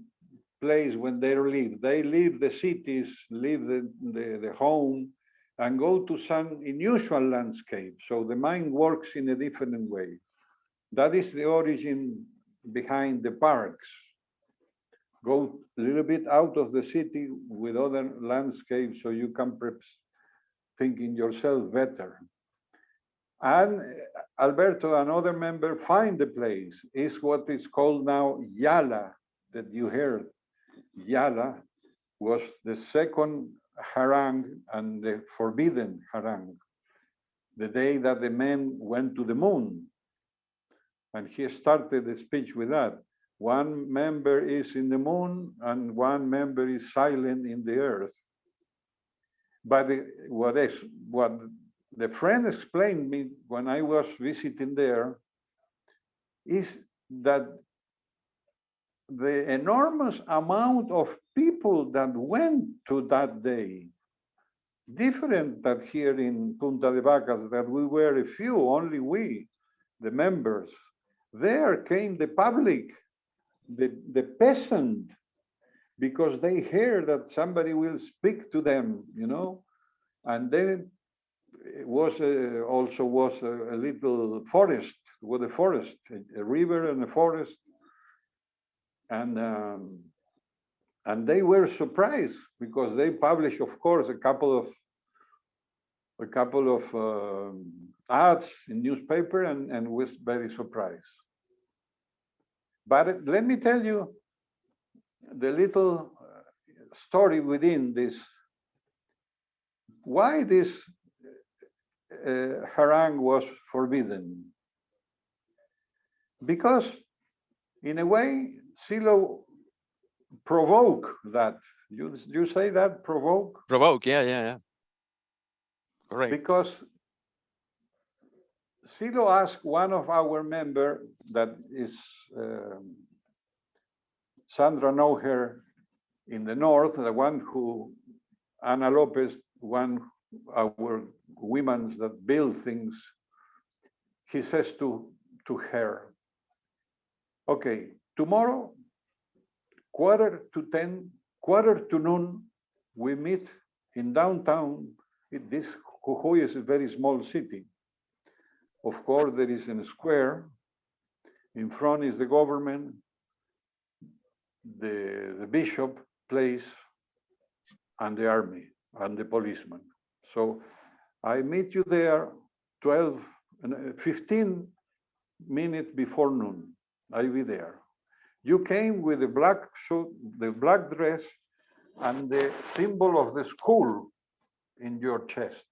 place when they leave. They leave the cities, leave the home, and go to some unusual landscape. So the mind works in a different way. That is the origin behind the parks. Go a little bit out of the city with other landscapes so you can think in yourself better. And Alberto, another member, find the place. Is what is called now Yala, that you heard. Yala was the second harang and the forbidden harang, the day that the men went to the moon. And he started the speech with that. One member is in the moon and one member is silent in the earth. But what the friend explained me when I was visiting there is that the enormous amount of people that went to that day, different than here in Punta de Vacas, that we were a few, only we, the members. There came the public, the peasant, because they hear that somebody will speak to them, you know, and then it was also was a little forest, with a forest, a river and a forest, and they were surprised because they published, of course, a couple of ads in newspaper, and was very surprised. But let me tell you the little story within this. Why this harang was forbidden? Because in a way, Silo provoke that. You say that, provoke? Provoke, yeah. Correct. Because Silo asked one of our members, that is Sandra know her in the north, the one who, Ana Lopez, one our women that build things, he says to her, okay, tomorrow, 9:45, noon, we meet in downtown. This Jujuy is a very small city. Of course, there is a square. In front is the government, the bishop place, and the army and the policeman. So I meet you there 15 minutes before noon. I'll be there. You came with the black suit, the black dress, and the symbol of the school in your chest.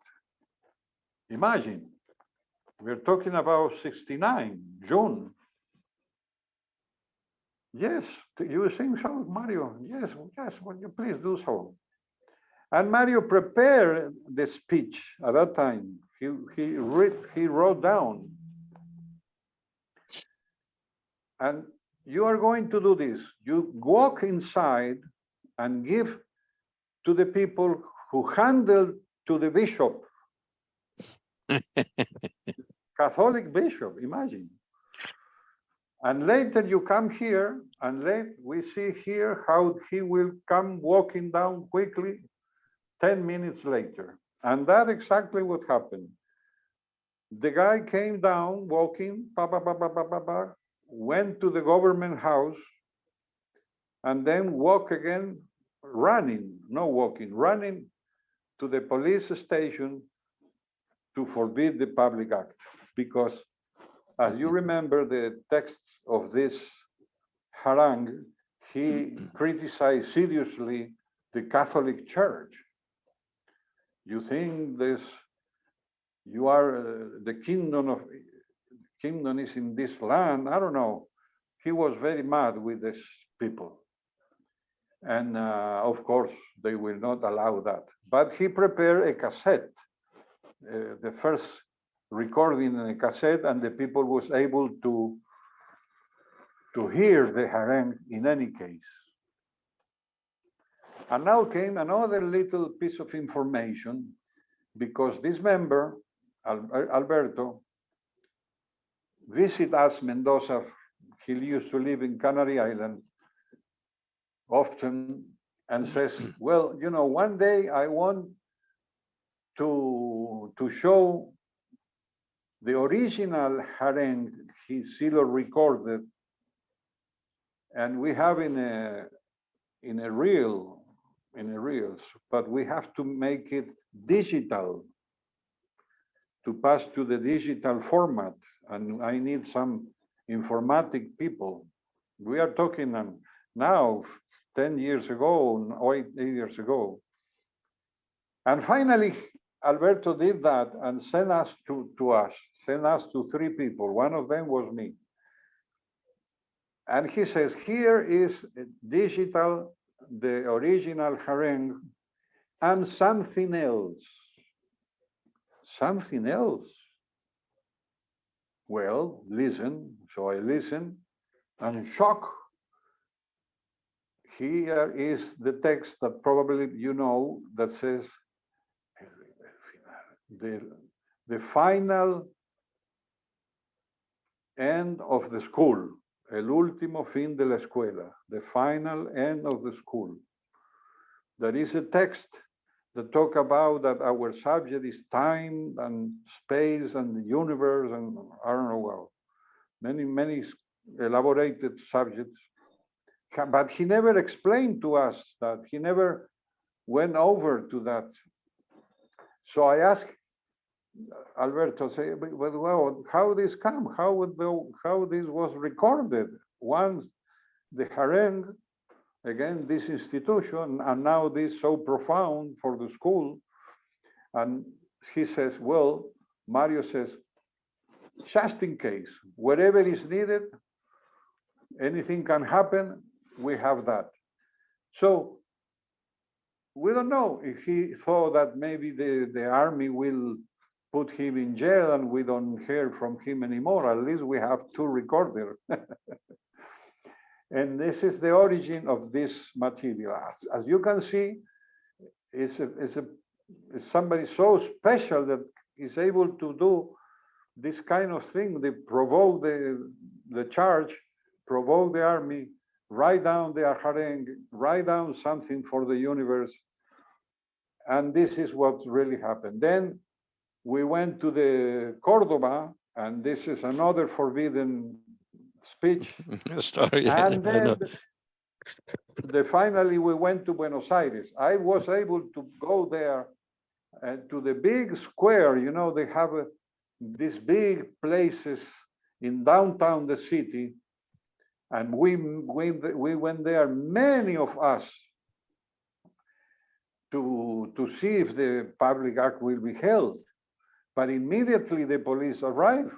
Imagine, we're talking about 69, June. Yes, you think so, Mario? Yes, will you please do so? And Mario prepared the speech at that time. He wrote down. And you are going to do this. You walk inside and give to the people who handle to the bishop Catholic bishop, imagine. And later you come here, and later we see here how he will come walking down quickly 10 minutes later. And that's exactly what happened. The guy came down walking, went to the government house, and then walk again, running, no walking, running to the police station to forbid the public act. Because as you remember the text of this harangue, he criticized seriously the Catholic Church. You think this, you are the kingdom is in this land? I don't know. He was very mad with these people. And of course, they will not allow that. But he prepared a cassette, the first recording in a cassette, and the people was able to hear the harangue in any case. And now came another little piece of information, because this member, Alberto, visit us Mendoza. He used to live in Canary Island often, and says, well, you know, one day I want to show the original harangue Silo recorded, and we have in a reel, but we have to make it digital to pass to the digital format, and I need some informatic people. We are talking now 10 years ago, 8 years ago. And finally, Alberto did that and sent us to us 3 people. One of them was me. And he says, here is digital, the original harangue, and something else. Something else. Well, listen. So I listen, and in shock. Here is the text that probably you know that says, the final end of the school, el último fin de la escuela, the final end of the school. There is a text that talk about that our subject is time and space and the universe, and I don't know, well, many elaborated subjects. But he never explained to us that. He never went over to that. So I asked Alberto, say, well, how this come? How this was recorded? Once the harangue, again, this institution, and now this so profound for the school. And he says, well, Mario says, just in case, wherever is needed, anything can happen, we have that. So we don't know if he thought that maybe the army will put him in jail and we don't hear from him anymore. At least we have 2 recorders. And this is the origin of this material. As you can see, it's somebody so special that is able to do this kind of thing. They provoke the charge, provoke the army, write down the harangue, write down something for the universe. And this is what really happened. Then we went to the Cordoba, and this is another forbidden speech. Story. And then finally we went to Buenos Aires. I was able to go there to the big square. You know, they have these big places in downtown the city. And we went there, many of us, to see if the public act will be held. But immediately the police arrived.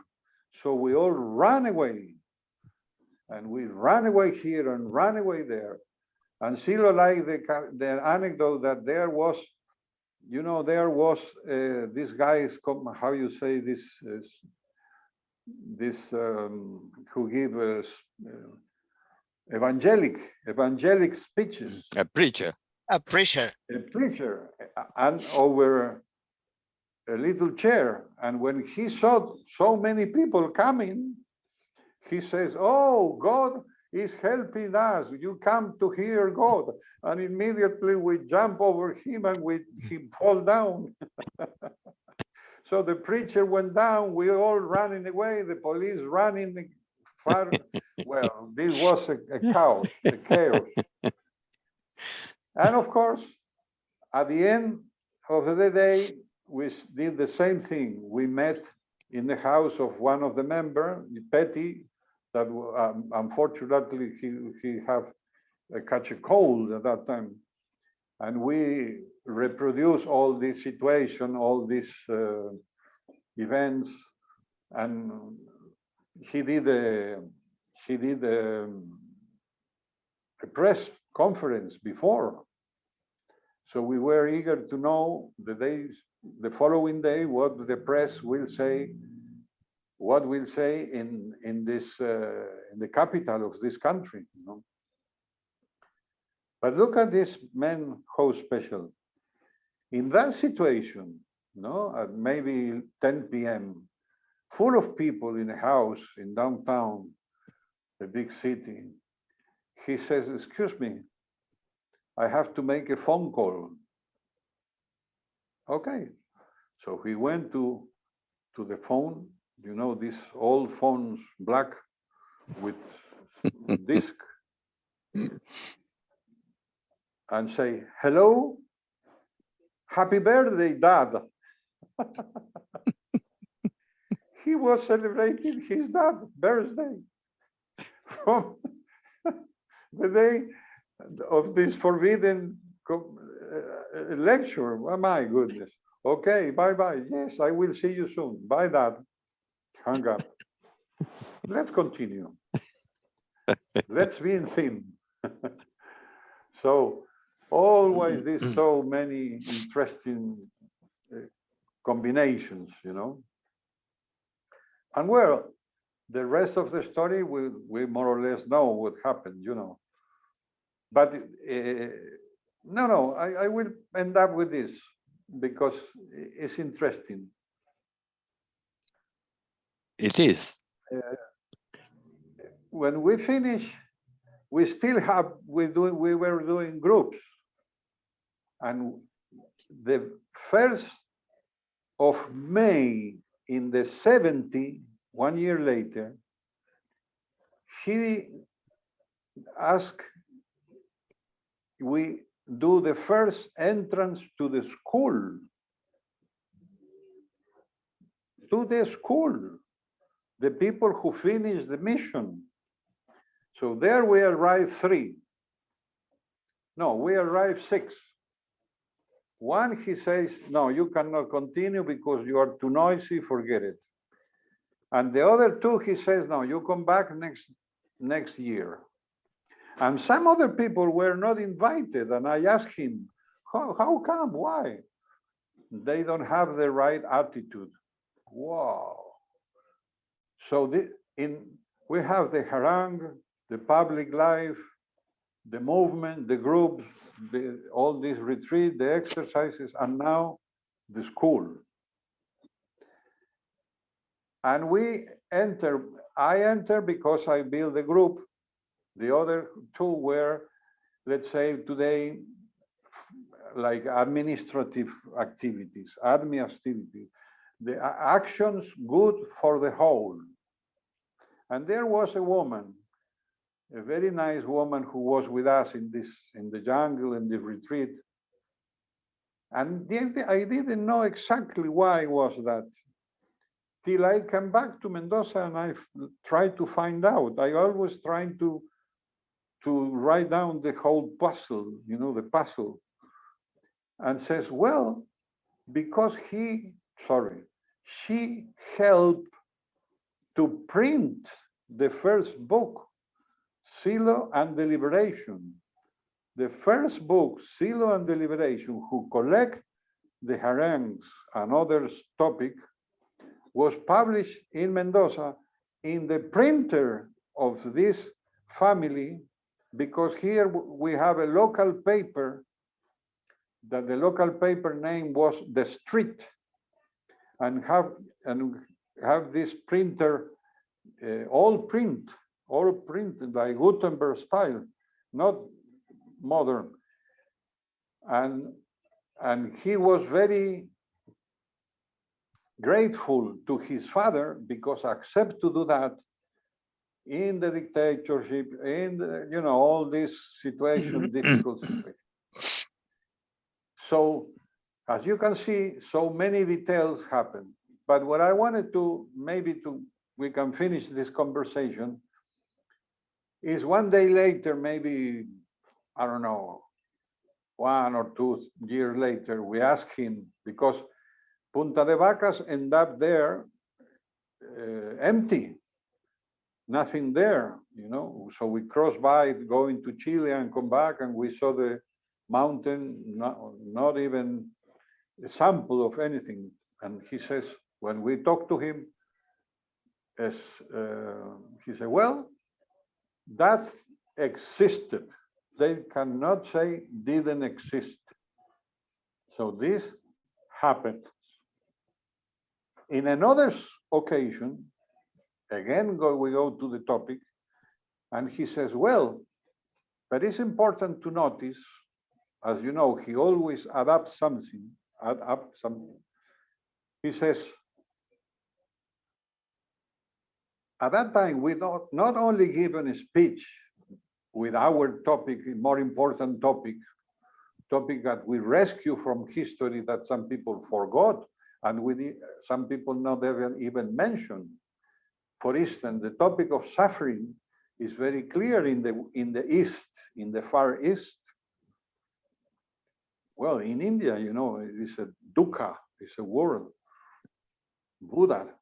So we all ran away. And we ran away here and ran away there. And Silo liked the anecdote that there was, you know, there was this guy, how you say this, who give evangelic speeches. A preacher. A preacher. A preacher. And over a little chair. And when he saw so many people coming, he says, "Oh, God is helping us. You come to hear God." And immediately we jump over him and he fall down. So the preacher went down, we all running away, the police running far. Well, this was a chaos, a chaos. And of course, at the end of the day, we did the same thing. We met in the house of one of the members, Petty, that unfortunately he have catch a cold at that time. And we reproduce all this situation, all these events, and he did a press conference before. So we were eager to know the following day, what the press will say, what will say in the capital of this country. You know? But look at this man, how special. In that situation, no, at maybe 10 p.m., full of people in a house in downtown, the big city, he says, "Excuse me, I have to make a phone call." Okay, so he went to the phone, you know, these old phones, black with disc, and say, "Hello, happy birthday, Dad." He was celebrating his dad's birthday from the day of this forbidden lecture. Oh, my goodness. Okay, bye-bye. Yes, I will see you soon. Bye, Dad. Hung up. Let's continue. Let's be in theme. So always there's so many interesting combinations, you know. And well, the rest of the story, we more or less know what happened, you know. But no, I will end up with this because it's interesting. It is. When we finish, we still have, we were doing groups. And the 1st of May in the 70, 1 year later, he asked we do the first entrance to the school. To the school, the people who finished the mission. So there we arrived 3. No, we arrived 6. One, he says, "No, you cannot continue because you are too noisy, forget it." And the other 2, he says, "No, you come back next year." And some other people were not invited. And I asked him, how come, why? They don't have the right attitude. Wow. So we have the harangue, the public life, the movement, the groups, all these retreats, the exercises, and now the school. And I enter because I build a group. The other 2 were, let's say today, like administrative activities, admin activities, the actions good for the whole. And there was a woman, a very nice woman who was with us in the jungle, in the retreat. And I didn't know exactly why was that, till I came back to Mendoza and I tried to find out. I always trying to write down the whole puzzle, you know, the puzzle. And says, well, because she helped to print the first book, Silo and Deliberation. The first book, Silo and Deliberation, who collect the harangues and other topic, was published in Mendoza in the printer of this family, because here we have a local paper, that the local paper name was The Street. and have this printer all printed like Gutenberg style, not modern. And he was very grateful to his father because accept to do that in the dictatorship, in the, you know, all this situation, difficult situation. So as you can see, so many details happen. But what I wanted to we can finish this conversation is one day later, maybe, I don't know, 1 or 2 years later, we asked him, because Punta de Vacas ended up there empty, nothing there, you know. So we crossed by going to Chile and come back, and we saw the mountain, not even a sample of anything. And he says, when we talked to him, he said, well, that existed. They cannot say didn't exist. So this happened. In another occasion, again, we go to the topic, and he says, well, but it's important to notice, as you know, he always adds something. He says, at that time, we not only given a speech with our topic, more important topic that we rescue from history that some people forgot, and some people not even mentioned. For instance, the topic of suffering is very clear in the East, in the Far East. Well, in India, you know, it's a dukkha, it's a word, Buddha.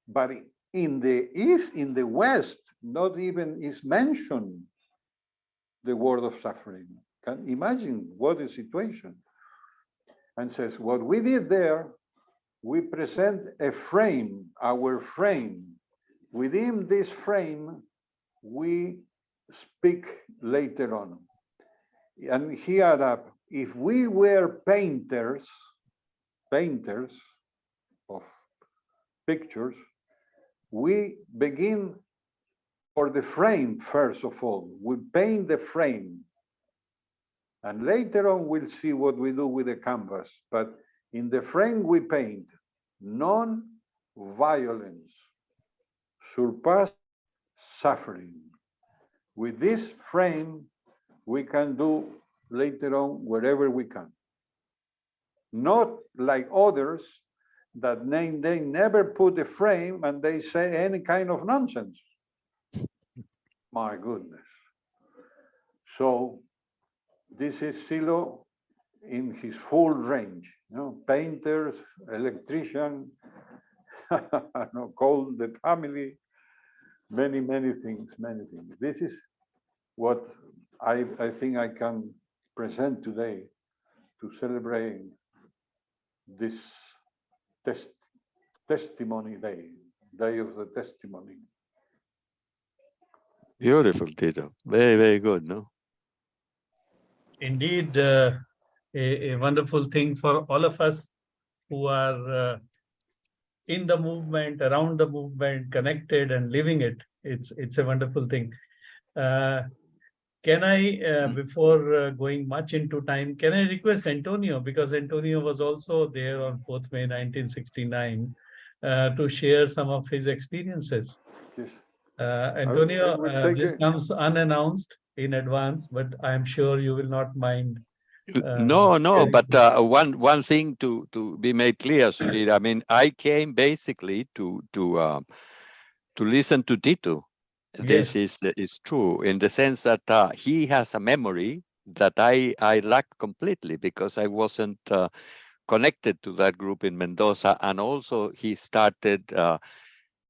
But in the East, in the West, not even is mentioned the word of suffering. Can imagine what a situation. And says, what we did there, we present a frame, our frame. Within this frame, we speak later on. And he added up, if we were painters of pictures, we begin for the frame first of all. We paint the frame. And later on, we'll see what we do with the canvas. But in the frame we paint, non-violence, surpass suffering. With this frame, we can do later on wherever we can. Not like others that they never put a frame and they say any kind of nonsense. My goodness. So this is Silo in his full range, you know, painters, electrician, no, call the family, many things. This is what I think I can present today to celebrate this testimony day of the testimony. Beautiful, Tito. Very good, no? Indeed, a wonderful thing for all of us who are in the movement, around the movement, connected and living it. It's a wonderful thing. Can I, before going much into time, can I request Antonio, because Antonio was also there on 4th May 1969, to share some of his experiences. Yes. Antonio, this comes unannounced in advance, but I'm sure you will not mind. No, but one thing to be made clear, Sudhir, I mean, I came basically to listen to Tito. This is true in the sense that he has a memory that I lack completely because I wasn't connected to that group in Mendoza, and also he started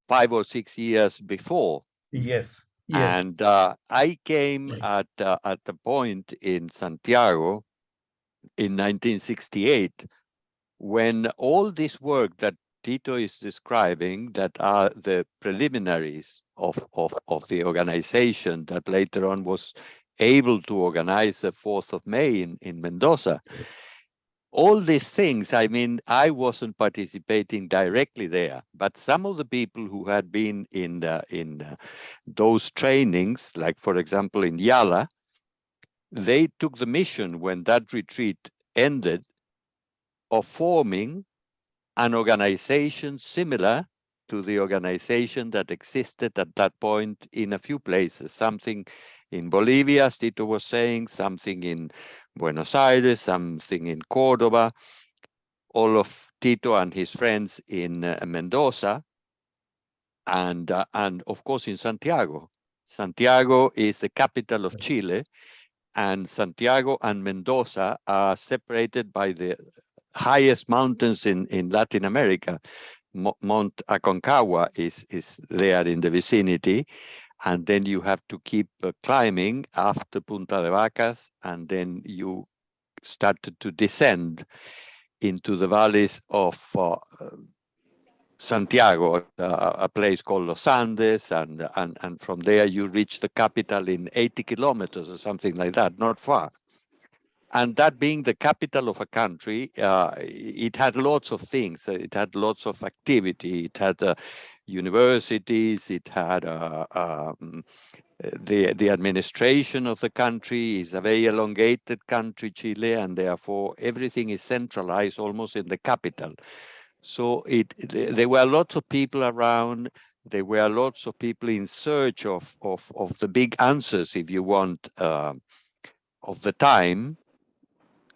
5 or 6 years before. Yes. And I came at the point in Santiago in 1968 when all this work that Tito is describing, that are the preliminaries of the organization that later on was able to organize the 4th of May in Mendoza. all these things, I mean, I wasn't participating directly there, but some of the people who had been in those trainings, like for example in Yala, they took the mission when that retreat ended of forming an organization similar to the organization that existed at that point in a few places, something in Bolivia, as Tito was saying, something in Buenos Aires, something in Cordoba, all of Tito and his friends in Mendoza, and of course in Santiago. Santiago is the capital of Chile, and Santiago and Mendoza are separated by the highest mountains in Latin America. Mount Aconcagua is there in the vicinity, and then you have to keep climbing after Punta de Vacas, and then you started to descend into the valleys of Santiago, a place called Los Andes, and from there you reach the capital in 80 kilometers or something like that, not far. And that being the capital of a country, it had lots of things. It had lots of activity. It had universities. It had the administration of the country is a very elongated country, Chile, and therefore everything is centralized almost in the capital. So there were lots of people around. There were lots of people in search of the big answers, if you want, of the time.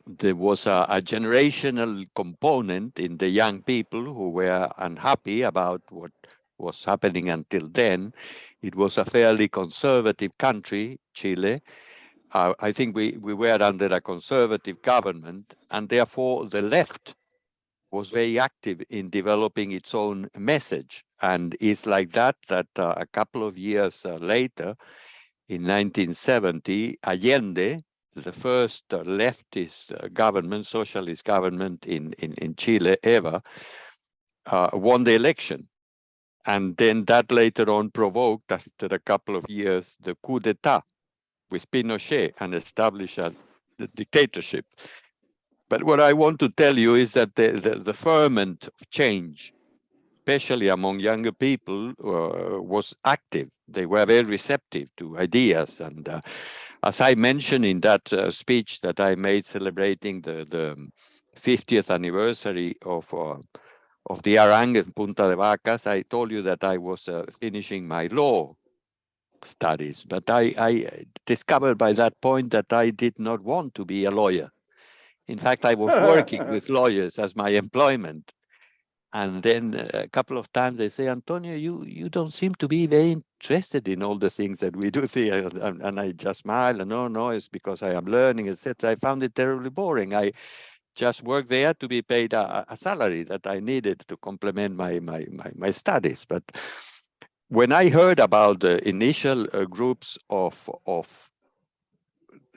There was a generational component in the young people who were unhappy about what was happening until then. It was a fairly conservative country, Chile. I think we were under a conservative government, and therefore the left was very active in developing its own message. And it's like that a couple of years later, in 1970, Allende, the first leftist government, socialist government in Chile ever, won the election. And then that later on provoked, after a couple of years, the coup d'etat with Pinochet and established the dictatorship. But what I want to tell you is that the ferment of change, especially among younger people, was active. They were very receptive to ideas. And as I mentioned in that speech that I made celebrating the 50th anniversary of the Arang in Punta de Vacas, I told you that I was finishing my law studies. But I discovered by that point that I did not want to be a lawyer. In fact, I was working with lawyers as my employment. And then a couple of times they say, Antonio, you don't seem to be very interested in all the things that we do here. And I just smile and no, it's because I am learning, etc. I found it terribly boring. I just worked there to be paid a salary that I needed to complement my studies. But when I heard about the initial groups of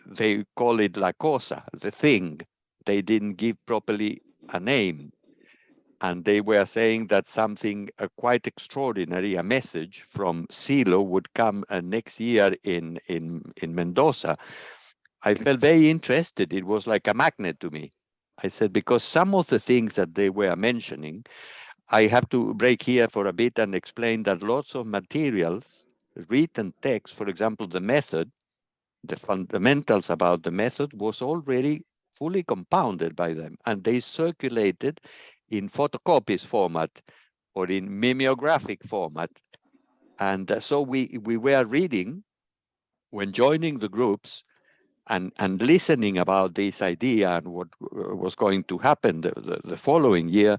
they call it la cosa, the thing, they didn't give properly a name. And they were saying that something quite extraordinary, a message from Silo would come next year in Mendoza. I felt very interested. It was like a magnet to me. I said, because some of the things that they were mentioning, I have to break here for a bit and explain that lots of materials, written text, for example, the method, the fundamentals about the method was already fully compounded by them, and they circulated in photocopies format or in mimeographic format. And so we were reading when joining the groups and listening about this idea and what was going to happen the following year.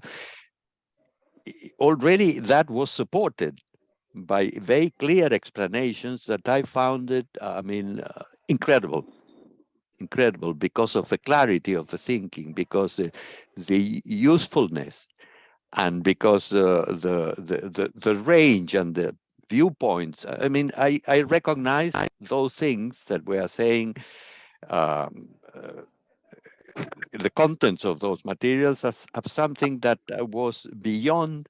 Already that was supported by very clear explanations that I found it, incredible because of the clarity of the thinking, because the usefulness, and because the range and the viewpoints. I mean, I recognize those things that we are saying, the contents of those materials as something that was beyond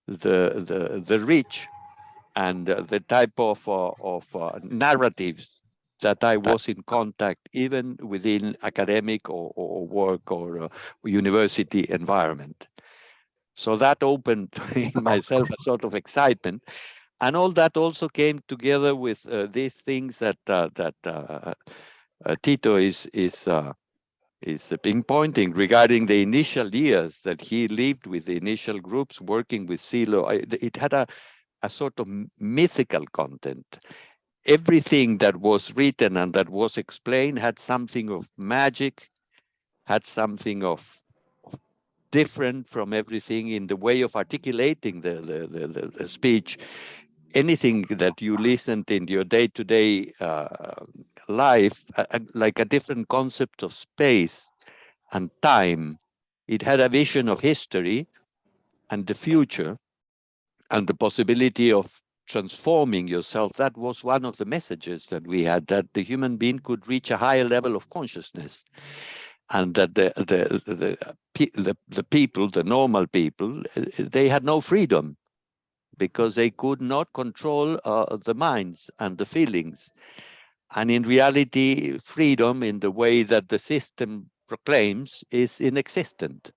the reach and the type of narratives that I was in contact, even within academic or work or university environment. So that opened in myself a sort of excitement, and all that also came together with these things that Tito is pinpointing regarding the initial years that he lived with the initial groups working with Silo. It had a sort of mythical content. Everything that was written and that was explained had something of magic, had something of different from everything in the way of articulating the speech. Anything that you listened in your day-to-day life, like a different concept of space and time. It had a vision of history and the future and the possibility of transforming yourself. That was one of the messages that we had, that the human being could reach a higher level of consciousness, and that the people, the normal people, they had no freedom because they could not control the minds and the feelings. And in reality, freedom in the way that the system proclaims is inexistent.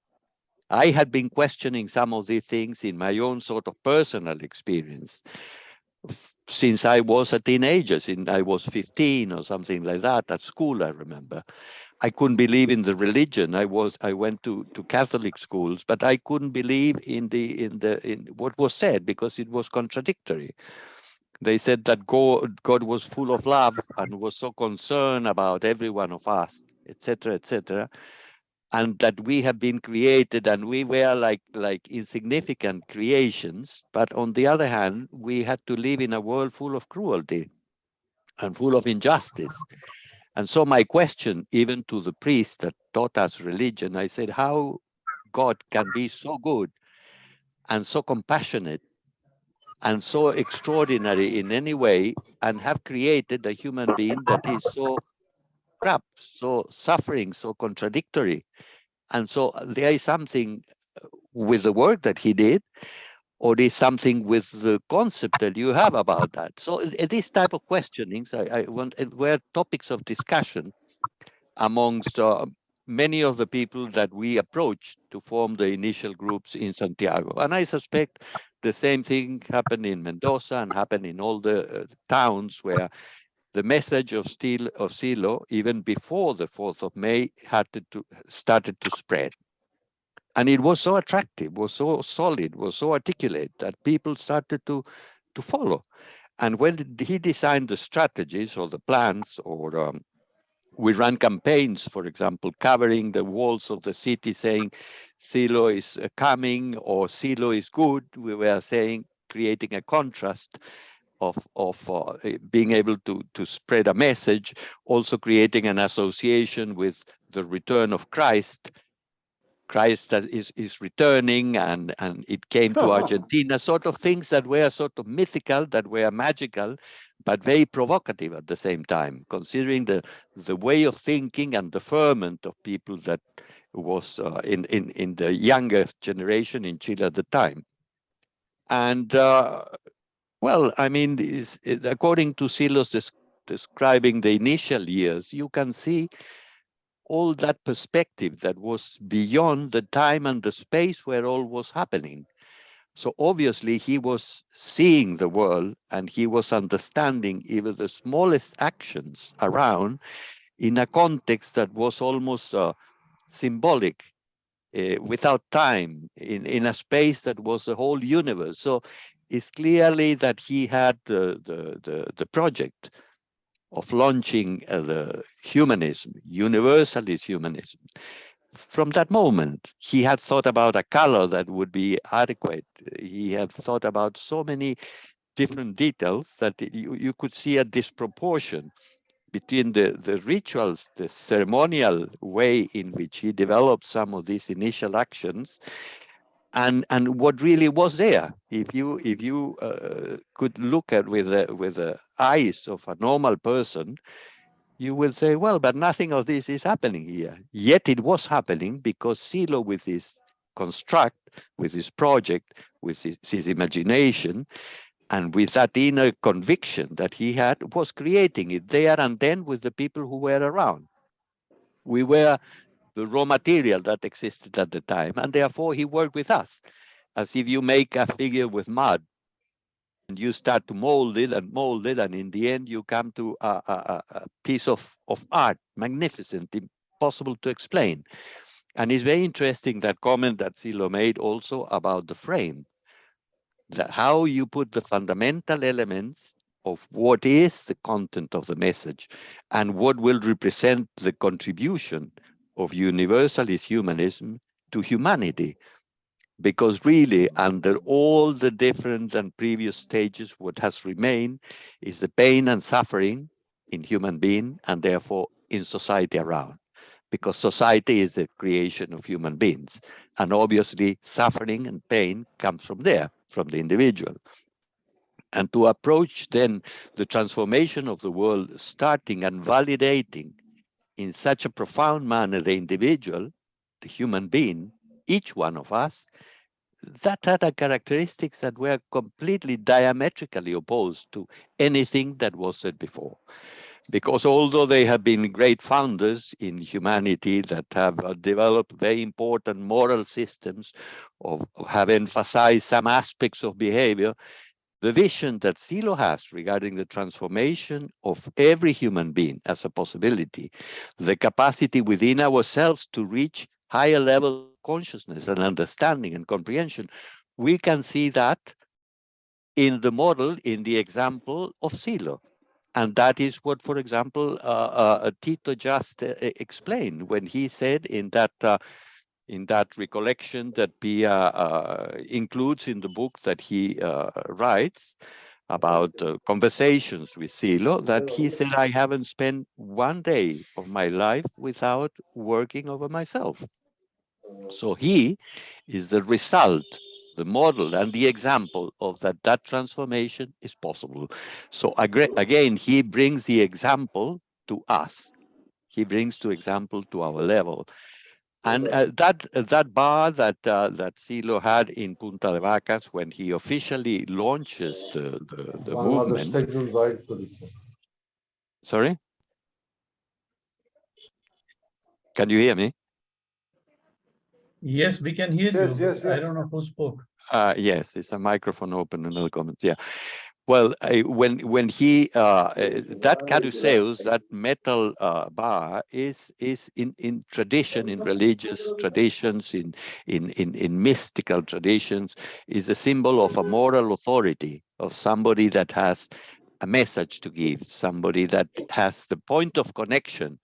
I had been questioning some of these things in my own sort of personal experience since I was a teenager, since I was 15 or something like that at school, I remember. I couldn't believe in the religion. I went to Catholic schools, but I couldn't believe in what was said because it was contradictory. They said that God was full of love and was so concerned about every one of us, etc., etc., and that we have been created and we were like insignificant creations. But on the other hand, we had to live in a world full of cruelty and full of injustice. And so my question, even to the priest that taught us religion, I said, how God can be so good and so compassionate and so extraordinary in any way and have created a human being that is so crap, so suffering, so contradictory. And so there is something with the work that he did, or is something with the concept that you have about that. So this type of questionings, I want, were topics of discussion amongst many of the people that we approached to form the initial groups in Santiago. And I suspect the same thing happened in Mendoza and happened in all the towns where the message of Silo, even before the 4th of May, started to spread. And it was so attractive, was so solid, was so articulate that people started to follow. And when he designed the strategies or the plans, or we ran campaigns, for example, covering the walls of the city saying Silo is coming or Silo is good, we were saying, creating a contrast of being able to spread a message, also creating an association with the return of Christ. Christ that is returning, and it came to Argentina, sort of things that were sort of mythical, that were magical, but very provocative at the same time, considering the way of thinking and the ferment of people that was in the younger generation in Chile at the time. And well, I mean, according to Silos describing the initial years, you can see all that perspective that was beyond the time and the space where all was happening. So obviously he was seeing the world and he was understanding even the smallest actions around in a context that was almost symbolic, without time, in a space that was the whole universe. So it's clearly that he had the project of launching the humanism, universalist humanism. From that moment, he had thought about a color that would be adequate. He had thought about so many different details that you could see a disproportion between the rituals, the ceremonial way in which he developed some of these initial actions, and what really was there. If you could look at with the eyes of a normal person, you will say, well, but nothing of this is happening here. Yet it was happening because Silo, with his construct, with his project, with his imagination, And with that inner conviction that he had, was creating it there and then with the people who were around. We were the raw material that existed at the time, and therefore he worked with us. As if you make a figure with mud and you start to mold it, and in the end you come to a piece of art, magnificent, impossible to explain. And it's very interesting that comment that Silo made also about the frame, that how you put the fundamental elements of what is the content of the message and what will represent the contribution of universalist humanism to humanity. Because really, under all the different and previous stages, what has remained is the pain and suffering in human being and therefore in society around. Because society is the creation of human beings. And obviously, suffering and pain comes from there, from the individual. And to approach then the transformation of the world, starting and validating in such a profound manner the individual, the human being, each one of us, that had a characteristics that were completely diametrically opposed to anything that was said before. Because although they have been great founders in humanity that have developed very important moral systems, or have emphasized some aspects of behavior, the vision that Silo has regarding the transformation of every human being as a possibility, the capacity within ourselves to reach higher levels of consciousness and understanding and comprehension, we can see that in the model, in the example of Silo. And that is what, for example, Tito just explained when he said in that recollection that Pia includes in the book that he writes about conversations with Silo, that he said, I haven't spent one day of my life without working over myself. So he is the result, the model and the example of that transformation is possible. So again, he brings the example to us. He brings the example to our level. And that bar that Silo had in Punta de Vacas when he officially launches the movement. Sorry? Can you hear me? Yes, we can hear Yes, you. yes, I yes. don't know who spoke. Yes, it's a microphone open. Another comment. Yeah. Well, when he that caduceus, that metal bar is in tradition, in religious traditions, in mystical traditions, is a symbol of a moral authority, of somebody that has a message to give, somebody that has the point of connection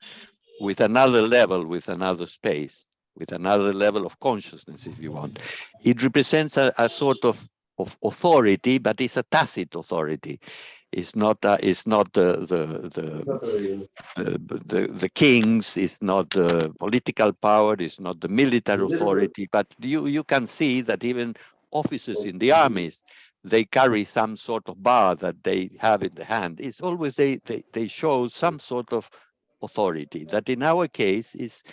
with another level, with another space, with another level of consciousness, if you want. It represents a sort of authority, but it's a tacit authority. It's not the kings, it's not the political power, it's not the military authority, but you can see that even officers in the armies, they carry some sort of bar that they have in the hand. It's always they show some sort of authority that in our case is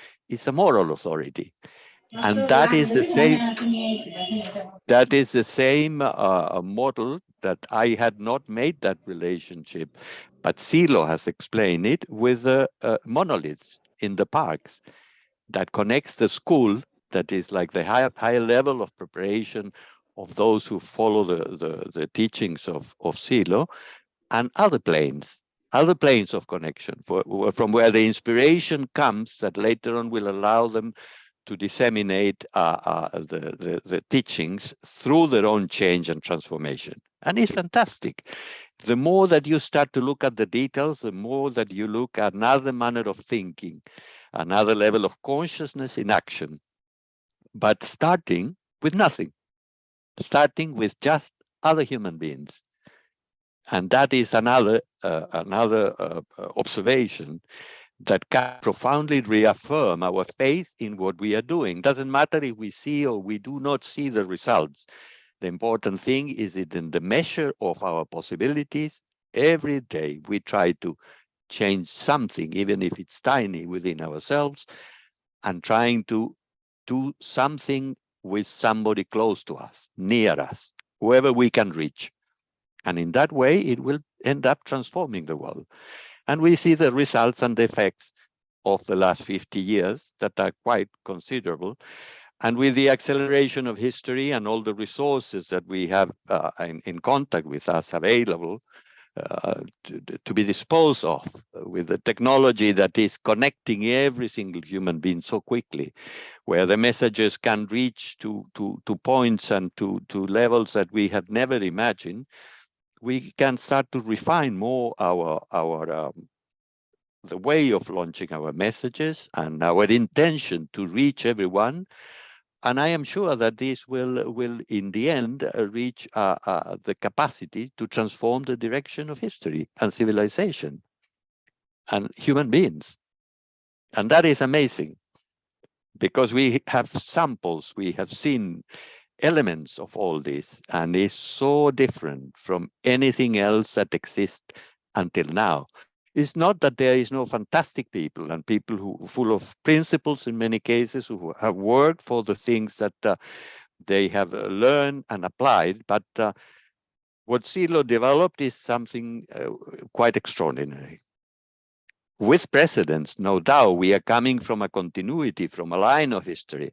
a moral authority. And that is the same model that I had not made that relationship, but Silo has explained it with the monoliths in the parks that connects the school, that is like the higher level of preparation of those who follow the teachings of Silo, and other planes of connection from where the inspiration comes that later on will allow them to disseminate the teachings through their own change and transformation. And it's fantastic. The more that you start to look at the details, the more that you look at another manner of thinking, another level of consciousness in action, but starting with nothing, starting with just other human beings. And that is another observation that can profoundly reaffirm our faith in what we are doing. Doesn't matter if we see or we do not see the results. The important thing is it in the measure of our possibilities. Every day we try to change something, even if it's tiny within ourselves, and trying to do something with somebody close to us, near us, whoever we can reach. And in that way, it will end up transforming the world. And we see the results and the effects of the last 50 years that are quite considerable. And with the acceleration of history and all the resources that we have in contact with us available to be disposed of, with the technology that is connecting every single human being so quickly, where the messages can reach to points and to levels that we had never imagined, we can start to refine more the way of launching our messages and our intention to reach everyone. And I am sure that this will in the end reach the capacity to transform the direction of history and civilization and human beings. And that is amazing, because we have samples, we have seen elements of all this, and it's so different from anything else that exists until now. It's not that there is no fantastic people and people who full of principles in many cases, who have worked for the things that they have learned and applied, but what Silo developed is something quite extraordinary. With precedents, no doubt, we are coming from a continuity, from a line of history,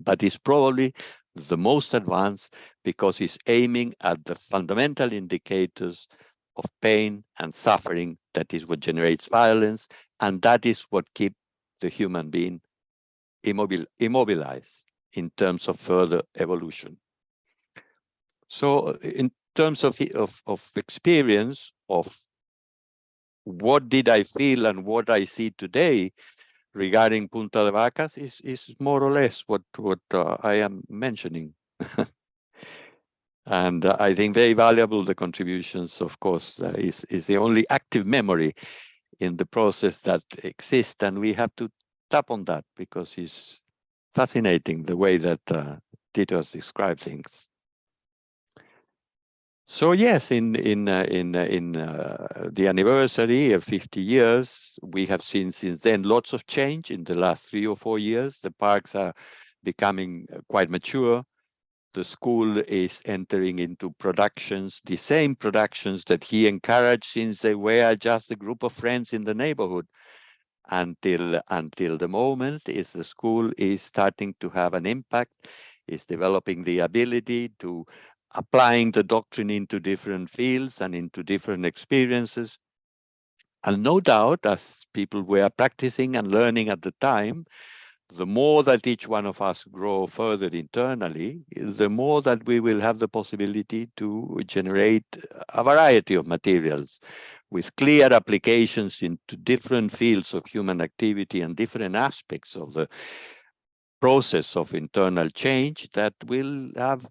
but it's probably the most advanced because it's aiming at the fundamental indicators of pain and suffering. That is what generates violence, and that is what keeps the human being immobilized in terms of further evolution. So in terms of experience of what did I feel and what I see today regarding Punta de Vacas is more or less what I am mentioning. And I think very valuable the contributions, of course, is the only active memory in the process that exists. And we have to tap on that because it's fascinating the way that Tito has described things. So yes, in the anniversary of 50 years, we have seen since then lots of change in the last 3 or 4 years. The parks are becoming quite mature. The school is entering into productions, the same productions that he encouraged since they were just a group of friends in the neighborhood. Until the moment is the school is starting to have an impact, is developing the ability to applying the doctrine into different fields and into different experiences. And no doubt, as people were practicing and learning at the time, the more that each one of us grow further internally, the more that we will have the possibility to generate a variety of materials with clear applications into different fields of human activity and different aspects of the process of internal change that will have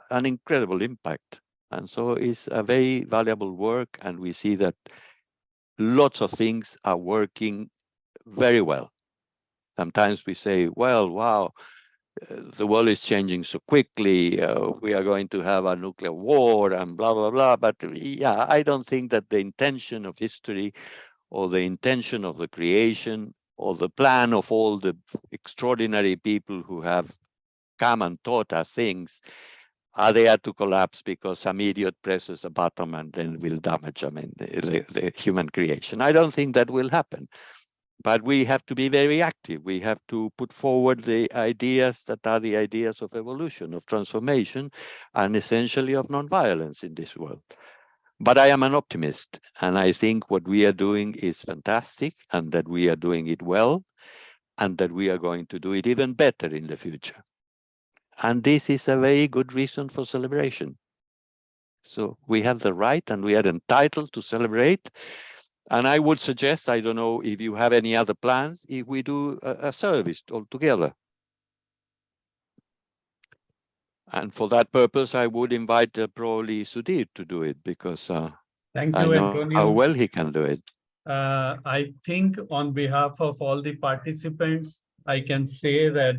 an incredible impact. And so it's a very valuable work, and we see that lots of things are working very well. Sometimes we say, well, wow, the world is changing so quickly, we are going to have a nuclear war and blah, blah, blah. But yeah, I don't think that the intention of history or the intention of the creation or the plan of all the extraordinary people who have come and taught us things are there to collapse because some idiot presses a button and then will damage, the human creation. I don't think that will happen. But we have to be very active. We have to put forward the ideas that are the ideas of evolution, of transformation, and essentially of nonviolence in this world. But I am an optimist, and I think what we are doing is fantastic, and that we are doing it well, and that we are going to do it even better in the future. And this is a very good reason for celebration. So we have the right and we are entitled to celebrate. And I would suggest, I don't know if you have any other plans, if we do a service all together. And for that purpose, I would invite probably Sudhir to do it because Thank I you, know Antonio. how well he can do it. I think on behalf of all the participants, I can say that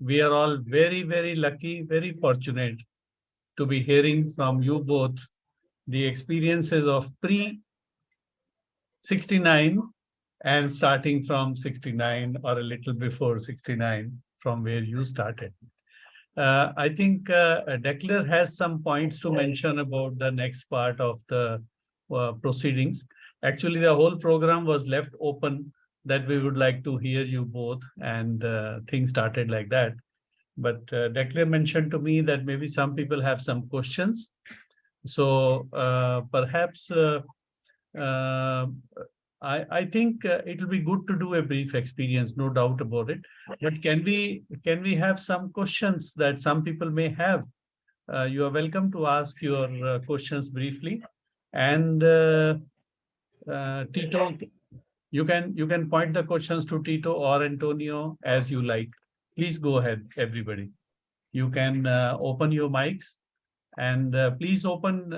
we are all very, very lucky, very fortunate to be hearing from you both the experiences of pre-69 and starting from 69 or a little before 69 from where you started. I think Declan has some points to mention about the next part of the proceedings. Actually, the whole program was left open that we would like to hear you both, and things started like that. But Declan mentioned to me that maybe some people have some questions. So perhaps I think it will be good to do a brief experience, no doubt about it. But can we have some questions that some people may have? You are welcome to ask your questions briefly. And Tito, you can point the questions to Tito or Antonio as you like. Please go ahead, everybody. You can open your mics. And please open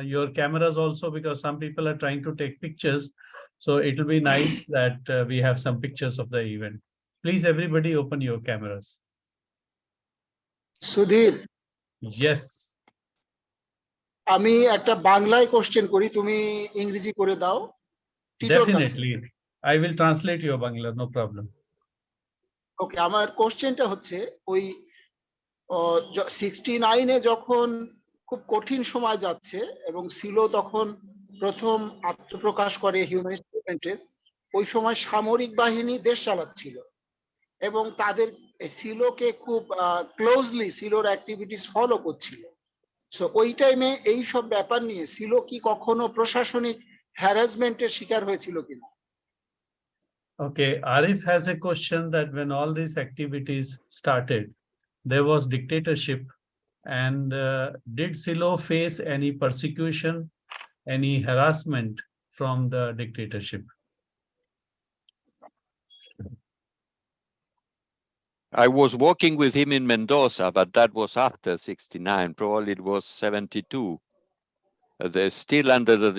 your cameras also, because some people are trying to take pictures. So it will be nice that we have some pictures of the event. Please, everybody, open your cameras. Sudhir, Yes, আমি একটা বাংলায় question করি, তুমি ইংরেজি করে দাও টিটোর কাছে। definitely. I will translate your Bangla, no problem. ওকে, আমার কোশ্চেনটা হচ্ছে ওই 69-এ যখন খুব কঠিন সময় যাচ্ছে এবং সিলো তখন প্রথম আত্মপ্রকাশ করে হিউম্যানিস্ট মুভমেন্টের, ওই সময় সামরিক বাহিনী দেশ চালাচ্ছিল এবং তাদের সিলোকে খুব ক্লোজলি সিলোর অ্যাক্টিভিটিস ফলো করছিল। সো ওই টাইমে এই সব ব্যাপার নিয়ে সিলো কি কখনো প্রশাসনিক হ্যারাসমেন্টের শিকার হয়েছিল কিনা? Okay, Arif has a question that when all these activities started, there was dictatorship. And did Silo face any persecution, any harassment from the dictatorship? I was working with him in Mendoza, but that was after 69. Probably it was 72. They're still under the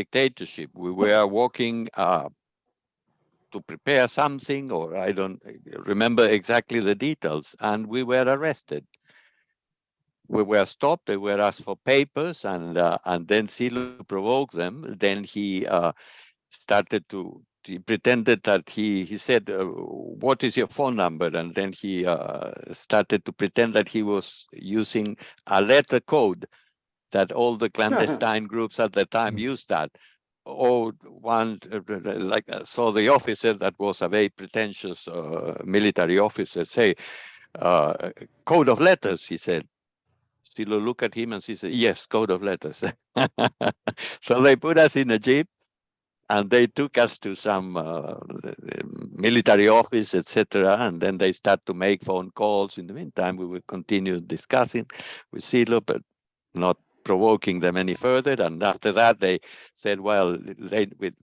dictatorship. We were working to prepare something, or I don't remember exactly the details, and we were arrested. We were stopped. They were asked for papers, and then Silo provoked them. Then he started to. He pretended that he said, "What is your phone number?" And then he started to pretend that he was using a letter code that all the clandestine groups at the time used. That one so the officer that was a very pretentious military officer say, "Code of letters," he said. Stilo looked at him and he said, "Yes, code of letters." So they put us in a jeep and they took us to some military office, etc. And then they start to make phone calls. In the meantime, we will continue discussing with Silo, but not provoking them any further. And after that, they said, "Well,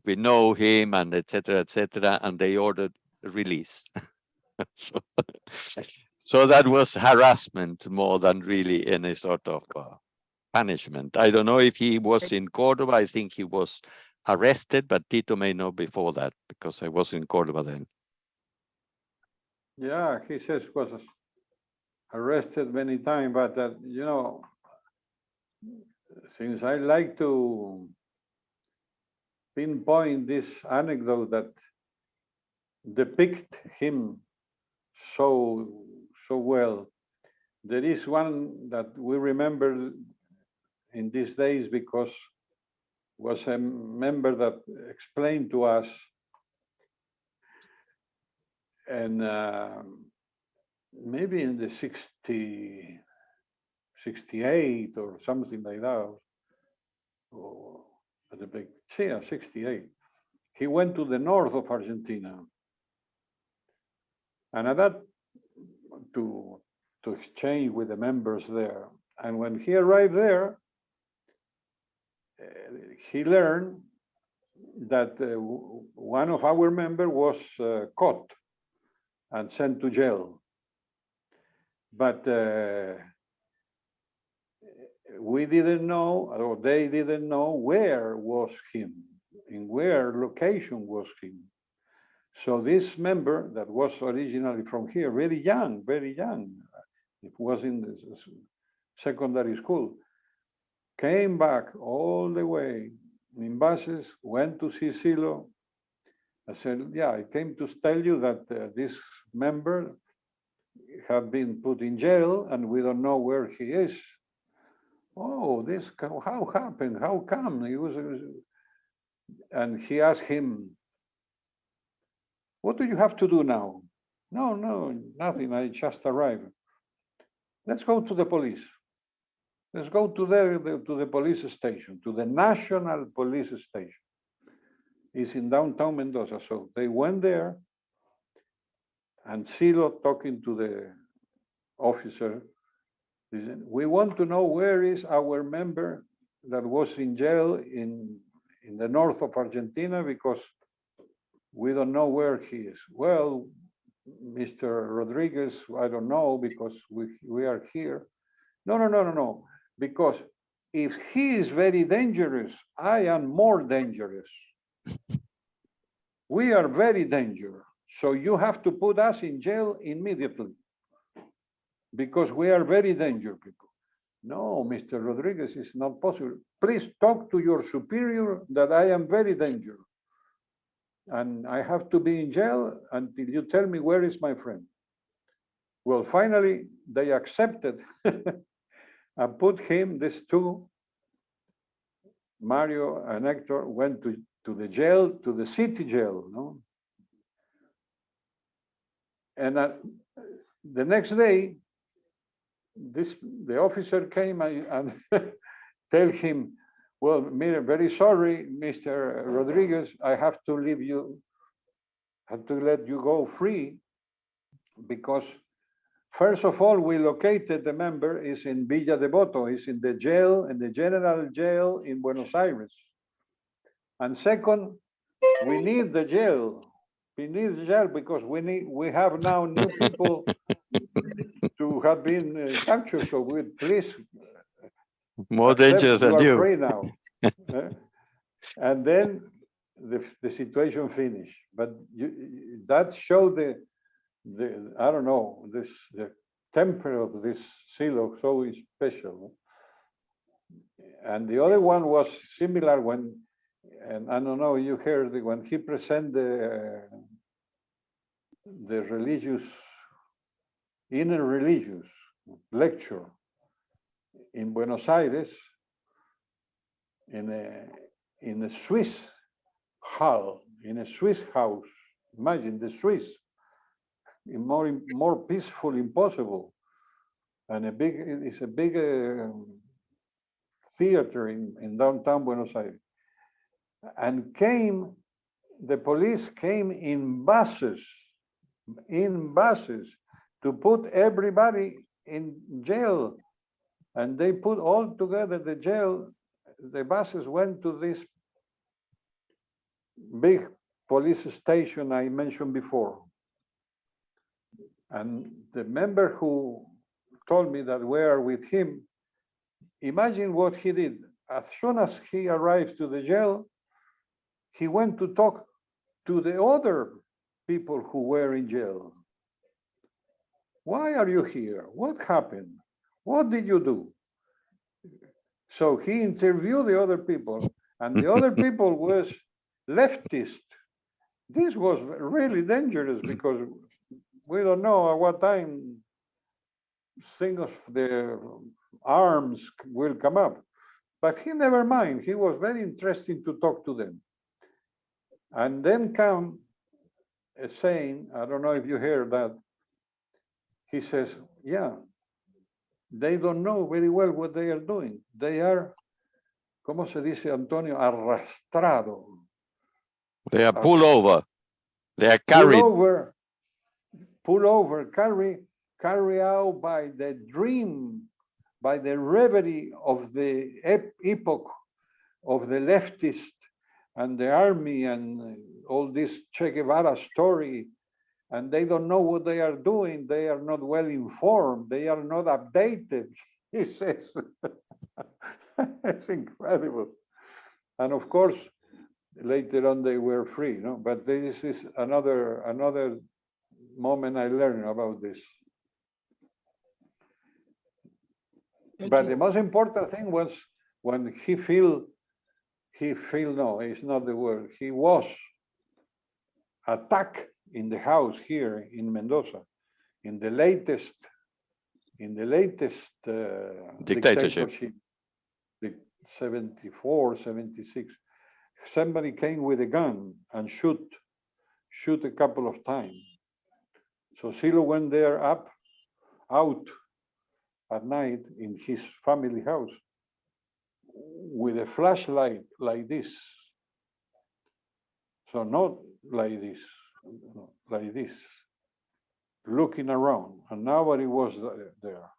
we know him," and etc., etc. And they ordered release. So that was harassment more than really any sort of punishment. I don't know if he was in Cordoba. I think he was arrested, but Tito may know before that because I was in Cordoba then. Yeah, he says was arrested many times, but you know, since I like to pinpoint this anecdote that depict him so well, there is one that we remember in these days because was a member that explained to us, and maybe in the 68 or something like that, or at the big, yeah, 68. He went to the north of Argentina, and at that to exchange with the members there. And when he arrived there, he learned that one of our members was caught and sent to jail. But we didn't know, or they didn't know where was him, in where location was him. So this member that was originally from here, very young, it was in the secondary school, came back all the way in buses, went to see Silo. I said, "Yeah, I came to tell you that this member have been put in jail and we don't know where he is. Oh, this, how happened? How come? And he asked him, what do you have to do now? No, nothing, I just arrived. Let's go to the police. Let's go to the police station, to the National Police Station. It's in downtown Mendoza. So they went there, and Silo talking to the officer, we want to know where is our member that was in jail in the north of Argentina, because we don't know where he is. Well, Mr. Rodriguez, I don't know, because we are here. No, because if he is very dangerous, I am more dangerous. We are very dangerous. So you have to put us in jail immediately, because we are very dangerous people. No, Mr. Rodriguez, it's not possible. Please talk to your superior that I am very dangerous. And I have to be in jail until you tell me where is my friend. Well, finally, they accepted and put him, these two, Mario and Hector, went to the jail, to the city jail. No? And the next day, the officer came and tell him, well, very sorry, Mr. Rodriguez, I have to leave you, have to let you go free, because first of all, we located the member is in Villa Devoto, is in the jail, in the general jail in Buenos Aires. And second, we need the jail. We need the jail because we have now new people to have been captured. So we please more dangerous than you. you. Are free now. And then the situation finished. But that showed the I don't know, the temper of this Silo, so special. And the other one was similar when, and I don't know, you heard when he presented the religious, inner religious lecture in Buenos Aires, in a Swiss hall, in a Swiss house. Imagine the Swiss, more peaceful, impossible, and it's a big theater in downtown Buenos Aires. And the police came in buses to put everybody in jail. And they put all together the jail. The buses went to this big police station I mentioned before. And the member who told me that we are with him, imagine what he did. As soon as he arrived to the jail, he went to talk to the other people who were in jail. Why are you here? What happened? What did you do? So he interviewed the other people, and the other people was leftist. This was really dangerous because we don't know at what time things of the arms will come up. But he never mind. He was very interesting to talk to them. And then come a saying, I don't know if you heard that, he says, yeah, they don't know very well what they are doing. They are, ¿cómo se dice, Antonio? Arrastrado. They are pulled over. They are carried. Pull over, carry out by the dream, by the reverie of the epoch of the leftist and the army and all this Che Guevara story, and they don't know what they are doing. They are not well informed. They are not updated, he says. It's incredible. And of course, later on they were free, no? But this is another moment I learned about this. But the most important thing was when he no, it's not the word. He was attacked in the house here in Mendoza. in the latest dictatorship, the 74, 76, somebody came with a gun and shoot a couple of times. So Silo went there out at night in his family house with a flashlight like this. So not like this, like this, looking around, and nobody was there.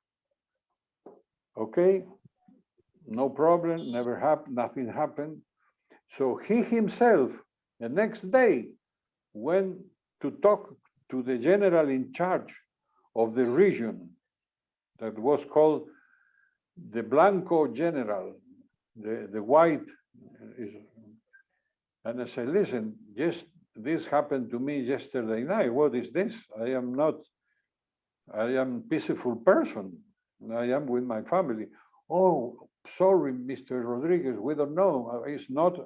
Okay, no problem, never happened, nothing happened. So he himself, the next day, went to talk to the general in charge of the region that was called the Blanco General, the white. And I said, listen, just this happened to me yesterday night. What is this? I am a peaceful person. I am with my family. Oh, sorry, Mr. Rodriguez, we don't know. It's not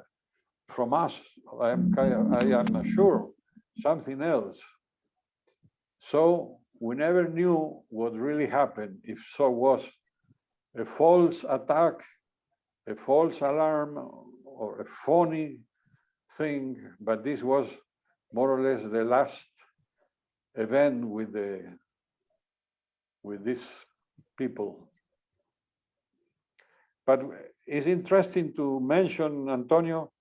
from us. I am sure something else. So we never knew what really happened. If so was a false attack, a false alarm, or a phony thing, but this was more or less the last event with these people. But it's interesting to mention, Antonio,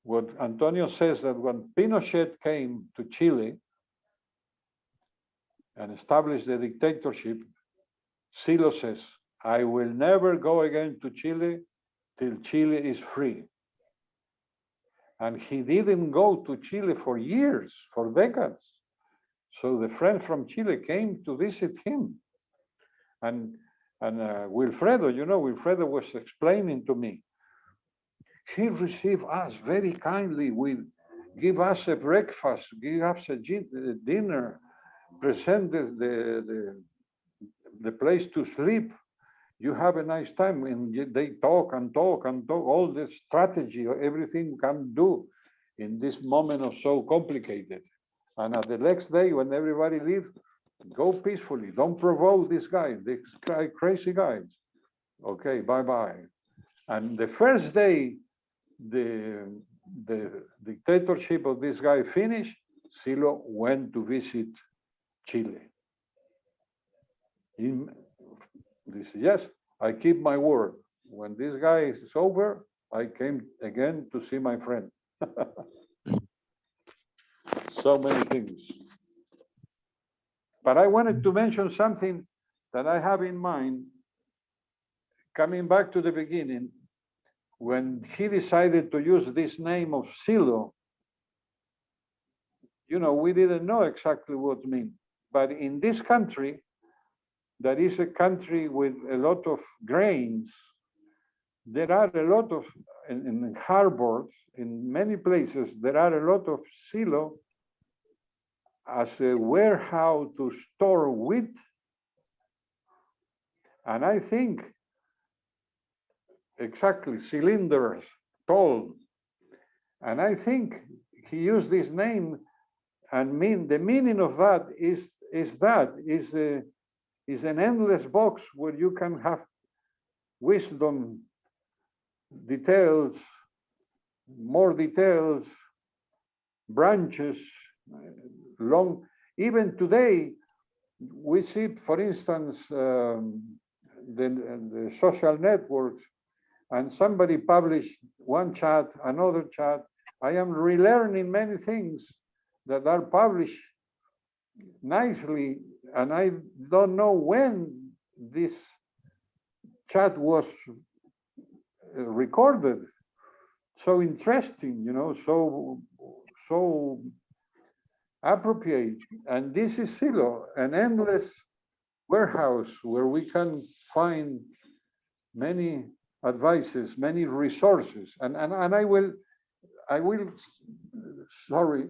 what Antonio says, that when Pinochet came to Chile and established the dictatorship, Silo says, I will never go again to Chile till Chile is free. And he didn't go to Chile for years, for decades. So the friend from Chile came to visit him. And Wilfredo, you know, Wilfredo was explaining to me, he received us very kindly. Give us a breakfast, give us a dinner, present the place to sleep. You have a nice time, and they talk and talk and talk, all the strategy, everything can do in this moment of so complicated. And at the next day, when everybody leaves, go peacefully, don't provoke this guy, crazy guys. Okay, bye-bye. And the first day, the dictatorship of this guy finished, Silo went to visit Chile. This, yes, I keep my word. When this guy is over, I came again to see my friend. So many things. But I wanted to mention something that I have in mind, coming back to the beginning, when he decided to use this name of Silo, you know, we didn't know exactly what it meant. But in this country, that is a country with a lot of grains, there are a lot of, in harbors, in many places, there are a lot of silo as a warehouse to store wheat. And I think, exactly, cylinders, tall. And I think he used this name, and the meaning of that is an endless box where you can have wisdom, details, more details, branches, long. Even today, we see, for instance, the social networks, and somebody published one chat, another chat. I am relearning many things that are published nicely, and I don't know when this chat was recorded. So interesting, you know, so appropriate. And this is Silo, an endless warehouse where we can find many advices, many resources. And I will, sorry,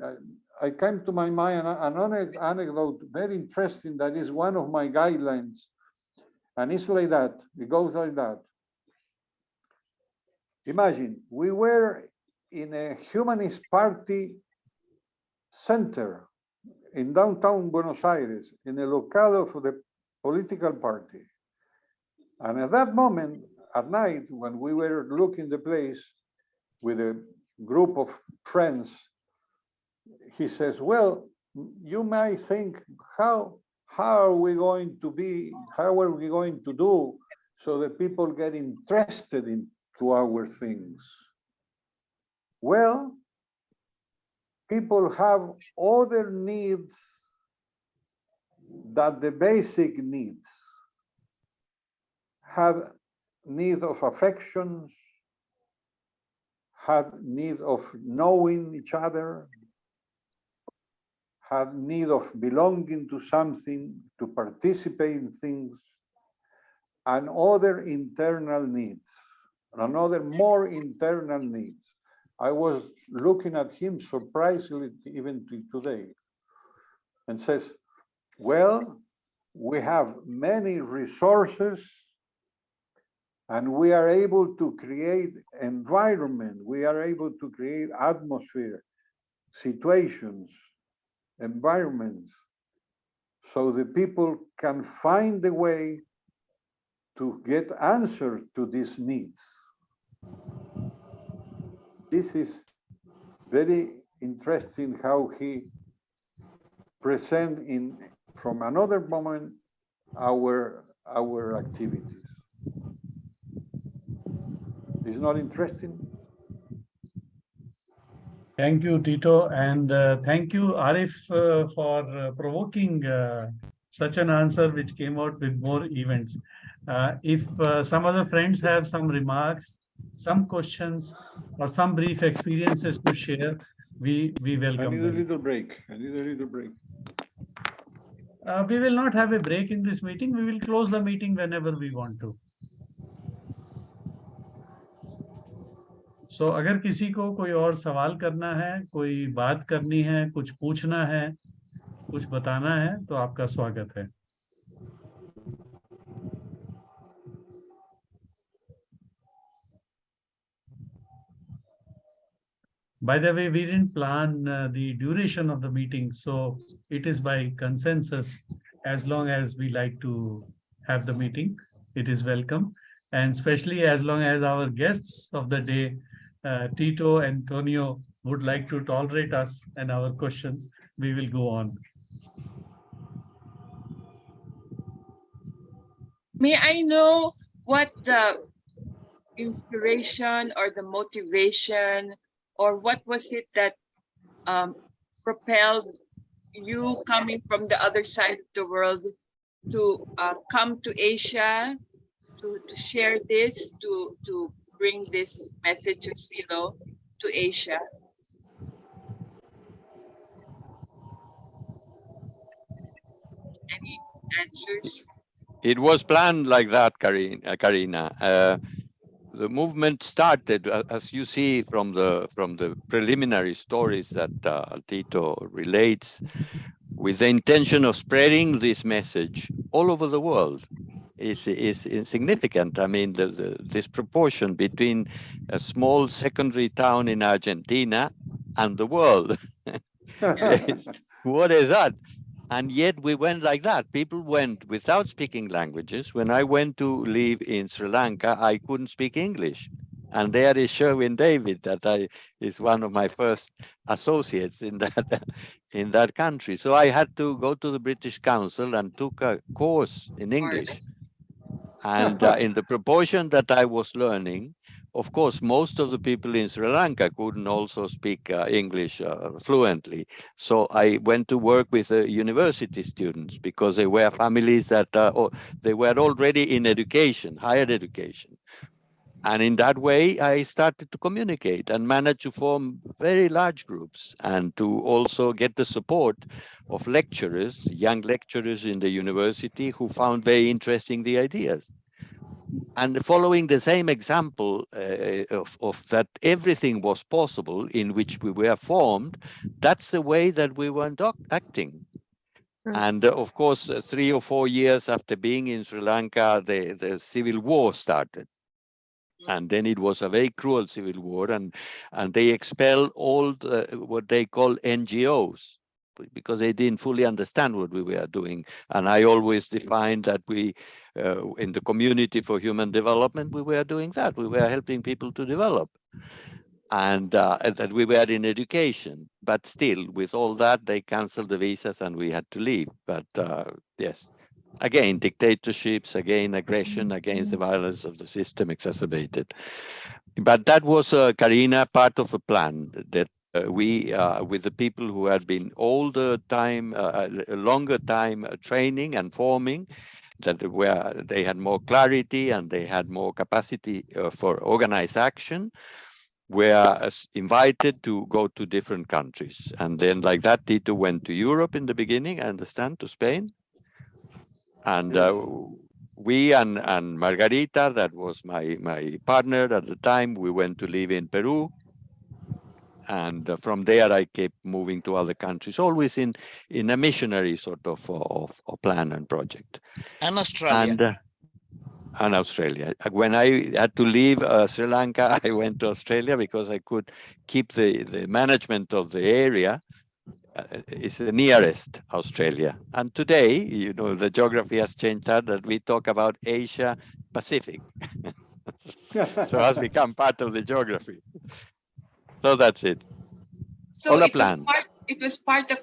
I came to my mind an anecdote, very interesting, that is one of my guidelines. And it's like that, it goes like that. Imagine, we were in a Humanist party center, in downtown Buenos Aires, in a locale of the political party. And at that moment, at night, when we were looking the place with a group of friends, he says, well, you might think, how are we going to do so that people get interested into our things? Well, people have other needs than the basic needs. Had need of affections, had need of knowing each other, had need of belonging to something, to participate in things, and other internal needs, another more internal needs. I was looking at him surprisingly even today and says, well, we have many resources and we are able to create environment, we are able to create atmosphere, situations, environments, so the people can find a way to get answers to these needs. This is very interesting how he present from another moment our activities. Is not interesting? Thank you, Tito, and thank you, Arif, for provoking such an answer which came out with more events. If some other friends have some remarks, some questions, or some brief experiences to share, we welcome I need them. a little break. We will not have a break in this meeting. We will close the meeting whenever we want to. So, अगर किसी को कोई और सवाल करना है, कोई बात करनी है, कुछ पूछना है, कुछ बताना है, तो आपका स्वागत है. By the way, we didn't plan the duration of the meeting, so it is by consensus. As long as we like to have the meeting, it is welcome. And especially as long as our guests of the day, Tito and Antonio, would like to tolerate us and our questions, we will go on. May I know what the inspiration or the motivation or what was it that propelled you coming from the other side of the world to come to Asia to share this, to bring this message of Silo to Asia? Any answers? It was planned like that, Karina. The movement started, as you see from the preliminary stories that Tito relates, with the intention of spreading this message all over the world. Is insignificant. I mean, this proportion between a small secondary town in Argentina and the world. What is that? And yet we went like that. People went without speaking languages. When I went to live in Sri Lanka, I couldn't speak English. And there is Sherwin David, that is one of my first associates in that country. So I had to go to the British Council and took a course in English. And in the proportion that I was learning, of course, most of the people in Sri Lanka couldn't also speak English fluently. So I went to work with university students because they were families that they were already in education, higher education. And in that way, I started to communicate and managed to form very large groups and to also get the support of lecturers, young lecturers in the university who found very interesting the ideas. And following the same example of that everything was possible in which we were formed, that's the way that we were acting. And of course, 3 or 4 years after being in Sri Lanka, the civil war started. And then it was a very cruel civil war, and they expelled all what they call NGOs. because they didn't fully understand what we were doing. And I always defined that we, in the community for human development, we were doing that. We were helping people to develop. And that we were in education, but still, with all that, they canceled the visas and we had to leave. But yes, again, dictatorships, again, aggression against the violence of the system exacerbated. But that was, Karina, part of a plan that we, with the people who had been longer time training and forming, that they had more clarity and they had more capacity for organized action, were invited to go to different countries. And then like that, Tito went to Europe in the beginning, I understand, to Spain. And we and Margarita, that was my partner at the time, we went to live in Peru. And from there, I kept moving to other countries, always in a missionary sort of plan and project. And Australia. And Australia. When I had to leave Sri Lanka, I went to Australia because I could keep the management of the area. It's the nearest Australia. And today, you know, the geography has changed that we talk about Asia Pacific. So it has become part of the geography. So that's it. So All a it was plan. it was part of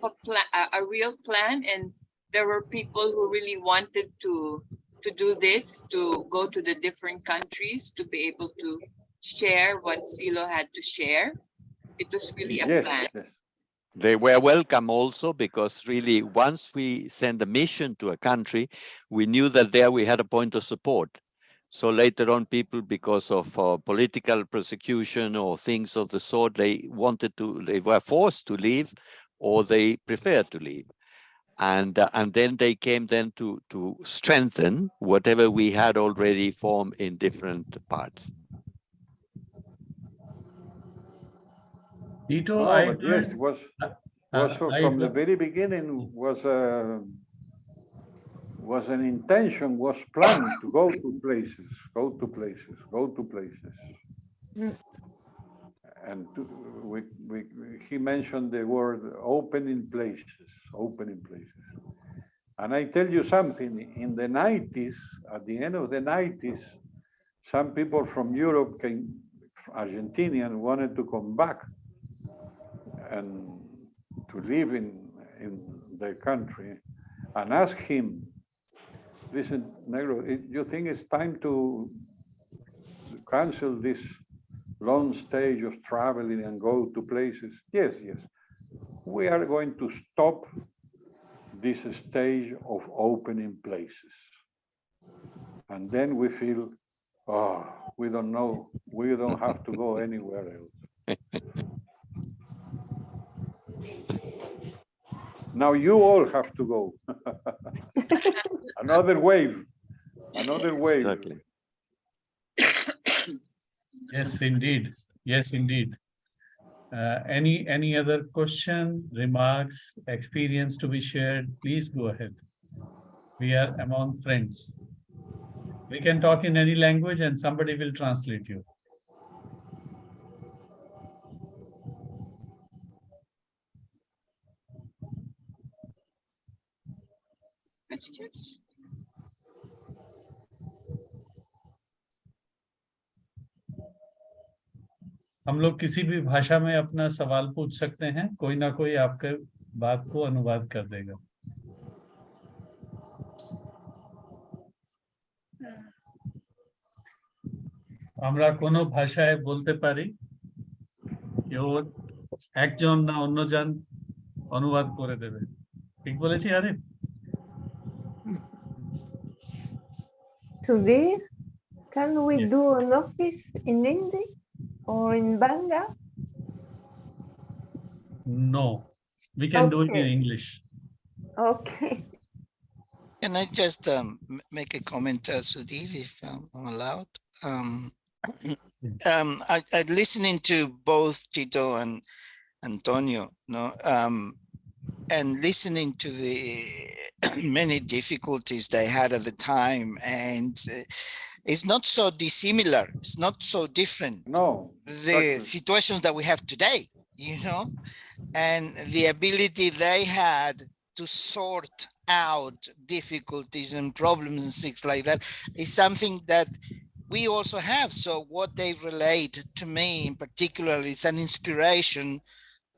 a real plan, and there were people who really wanted to do this, to go to the different countries, to be able to share what Silo had to share. It was really a plan. Yes. They were welcome also because really once we send a mission to a country, we knew that there we had a point of support. So later on, people, because of political persecution or things of the sort, they were forced to leave or they preferred to leave. And then they came then to strengthen whatever we had already formed in different parts. Tito, Yes, it was from the very beginning was an intention, was planned to go to places. And he mentioned the word opening places. And I tell you something, in the 90s, at the end of the 90s, some people from Europe Argentinian, wanted to come back and to live in their country, and ask him, listen, Negro, you think it's time to cancel this long stage of traveling and go to places? Yes. We are going to stop this stage of opening places. And then we feel, oh, we don't know, we don't have to go anywhere else. Now you all have to go. Another wave. Exactly. Yes, indeed. Any other question, remarks, experience to be shared? Please go ahead. We are among friends. We can talk in any language and somebody will translate you. Messages? हम लोग किसी भी भाषा में अपना सवाल पूछ सकते हैं, कोई ना कोई आपके बात को अनुवाद कर देगा। আমরা কোনো ভাষায় বলতে পারি, কেউ একজন না অন্যজন অনুবাদ করে দেবে। ঠিক বলেছি Arif? Today, can we do an office in Hindi or in Banga? No, we can do it in English. Okay. Can I just make a comment, Sudhir, if I'm allowed? I listening to both Tito and Antonio, and listening to the many difficulties they had at the time, and it's not so dissimilar. It's not so different. No. The situations that we have today, and the ability they had to sort out difficulties and problems and things like that is something that we also have. So what they relate to me in particular is an inspiration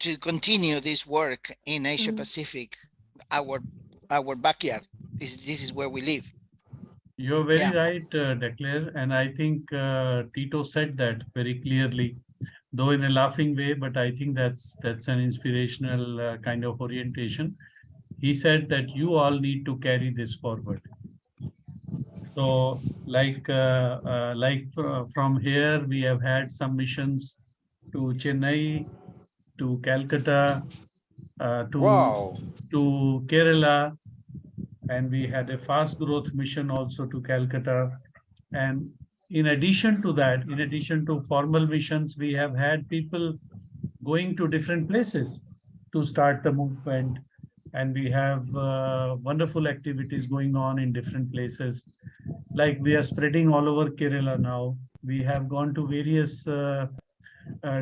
to continue this work in Asia Pacific, our backyard. This is where we live. You're very right, Declare, and I think Tito said that very clearly, though in a laughing way, but I think that's an inspirational kind of orientation. He said that you all need to carry this forward. So like from here, we have had some missions to Chennai, to Calcutta, to Kerala, and we had a fast growth mission also to Calcutta. And in addition to that, in addition to formal missions, we have had people going to different places to start the movement. And we have wonderful activities going on in different places. Like we are spreading all over Kerala now. We have gone to various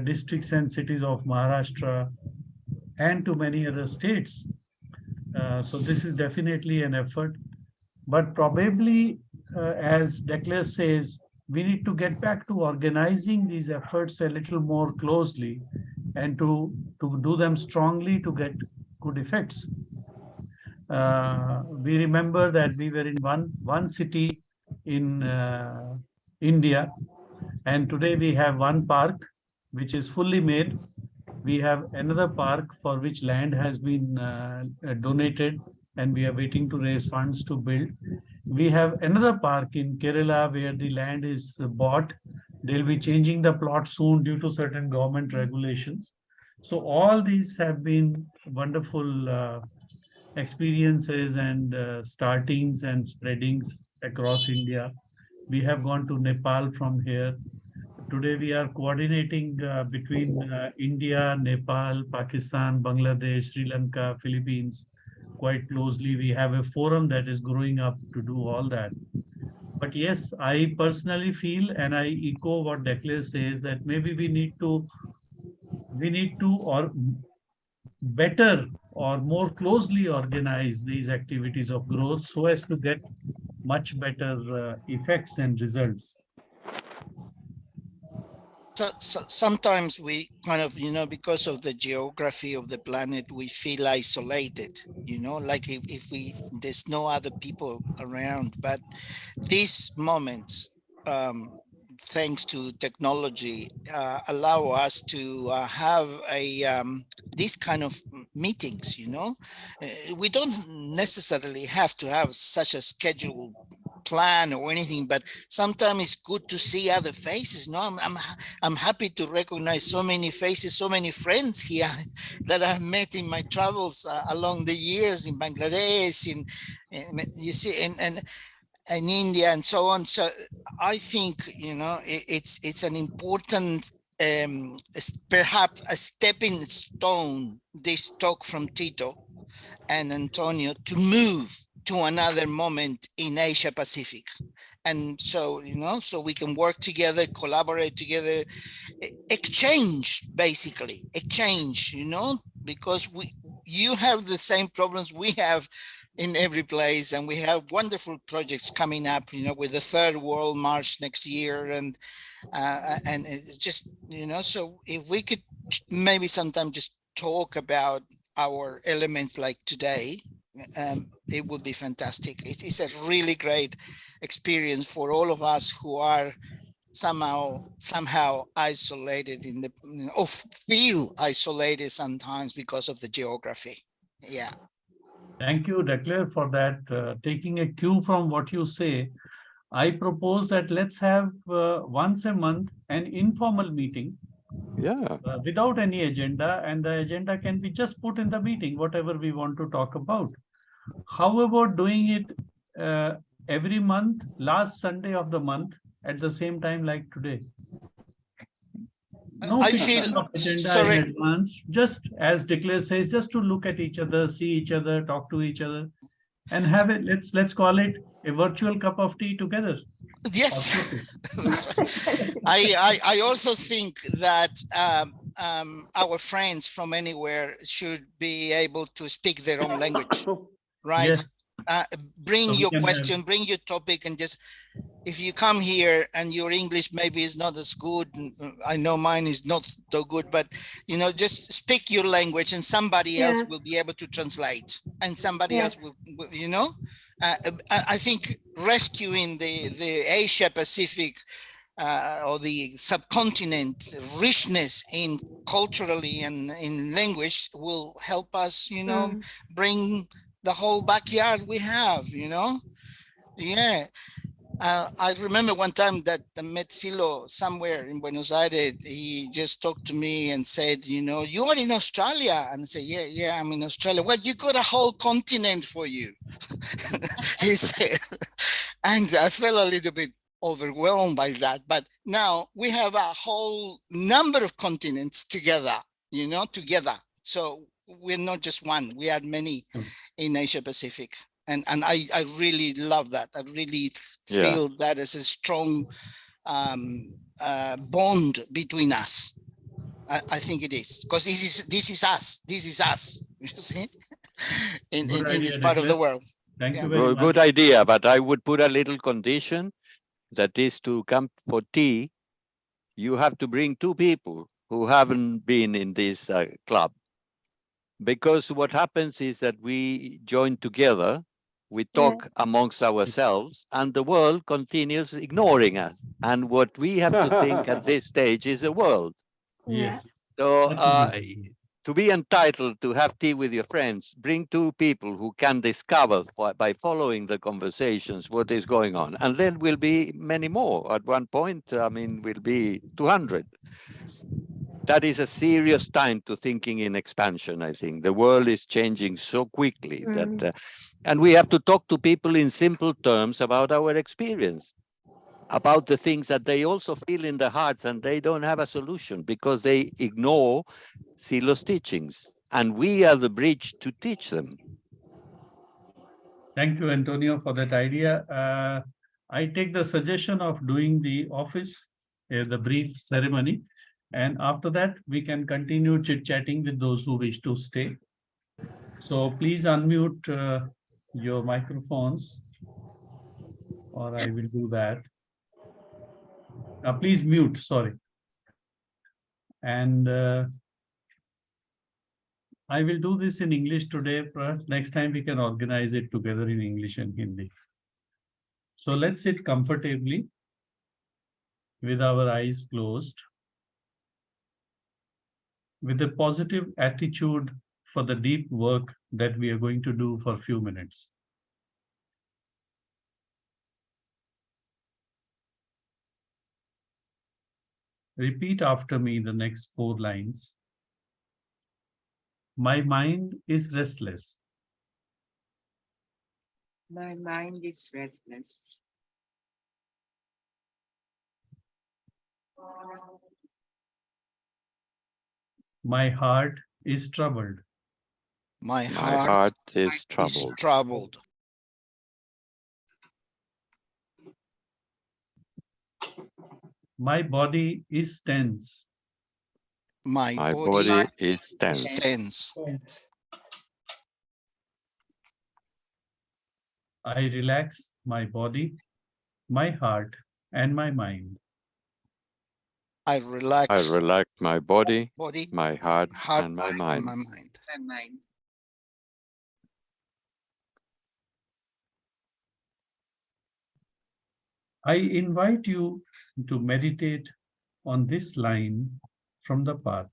districts and cities of Maharashtra and to many other states. So this is definitely an effort. But probably, as Declan says, we need to get back to organizing these efforts a little more closely and to do them strongly to get good effects. We remember that we were in one city in India, and today we have one park which is fully made. We have another park for which land has been donated, and we are waiting to raise funds to build. We have another park in Kerala where the land is bought. They'll be changing the plot soon due to certain government regulations. So all these have been wonderful experiences and startings and spreadings across India. We have gone to Nepal from here. Today we are coordinating between India, Nepal, Pakistan, Bangladesh, Sri Lanka, Philippines quite closely. We have a forum that is growing up to do all that. But yes, I personally feel, and I echo what Declan says, that maybe we need to or better or more closely organize these activities of growth so as to get much better effects and results. So sometimes we kind of, because of the geography of the planet, we feel isolated, like if there's no other people around. But these moments, thanks to technology, allow us to have these kind of meetings. We don't necessarily have to have such a scheduled plan or anything, but sometimes it's good to see other faces. I'm happy to recognize so many faces, so many friends here that I've met in my travels along the years in Bangladesh, in India and so on. So I think it's an important perhaps a stepping stone, this talk from Tito and Antonio, to move to another moment in Asia Pacific. And so, so we can work together, collaborate together, exchange, because you have the same problems we have in every place, and we have wonderful projects coming up, with the Third World March next year, and it's just, so if we could maybe sometime just talk about our elements like today, it would be fantastic. It's a really great experience for all of us who are somehow isolated or feel isolated sometimes because of the geography. Yeah. Thank you, Declare, for that. Taking a cue from what you say, I propose that let's have once a month an informal meeting. Yeah. Without any agenda, and the agenda can be just put in the meeting, whatever we want to talk about. How about doing it every month, last Sunday of the month, at the same time like today? No I feel agenda sorry. in advance, just as Declare says, just to look at each other, see each other, talk to each other, and have it. Let's call it a virtual cup of tea together. Yes. I also think that our friends from anywhere should be able to speak their own language, right? Yes. Bring So we your can have- question, bring your topic, and just, if you come here and your English maybe is not as good, I know mine is not so good, but you know, just speak your language and somebody else Yeah. will be able to translate, and somebody Yeah. else will, you know, I think rescuing the Asia Pacific or the subcontinent richness in culturally and in language will help us, you know, bring the whole backyard we have, you know. Yeah. I remember one time that I met Silo somewhere in Buenos Aires. He just talked to me and said, you know, you are in Australia. And I said, yeah, I'm in Australia. Well, you got a whole continent for you. He said, and I felt a little bit overwhelmed by that. But now we have a whole number of continents together, you know, together. So we're not just one, we are many in Asia Pacific. And I really love that. I really feel that as a strong bond between us. I think it is, because this is us. You see, in Good this idea, part of the Nicholas. world. Thank Yeah. you very much. Good idea, but I would put a little condition, that is, to come for tea, you have to bring 2 people who haven't been in this club. Because what happens is that we join together, we talk amongst ourselves, and the world continues ignoring us. And what we have to think at this stage is the world. Yes. So That's a good idea. to be entitled to have tea with your friends, bring 2 people who can discover by following the conversations what is going on. And then will be many more. At one point, I mean, will be 200. That is a serious time to thinking in expansion, I think. The world is changing so quickly that, and we have to talk to people in simple terms about our experience, about the things that they also feel in their hearts, and they don't have a solution because they ignore Silo's teachings. And we are the bridge to teach them. Thank you, Antonio, for that idea. I take the suggestion of doing the office, the brief ceremony. And after that, we can continue chit-chatting with those who wish to stay. So please unmute your microphones, or I will do that. Please mute, sorry. And I will do this in English today. Perhaps next time we can organize it together in English and Hindi. So let's sit comfortably with our eyes closed, with a positive attitude for the deep work that we are going to do for a few minutes. Repeat after me the next 4 lines. My mind is restless. My mind is restless. My heart is troubled. My My heart heart is is troubled. troubled. My body is tense. My My body body is is tense. tense. I relax my body, my heart, and my mind. I I relax relax my body, body, my heart, heart, and my and mind. my mind. My mind. I invite you to meditate on this line from the path.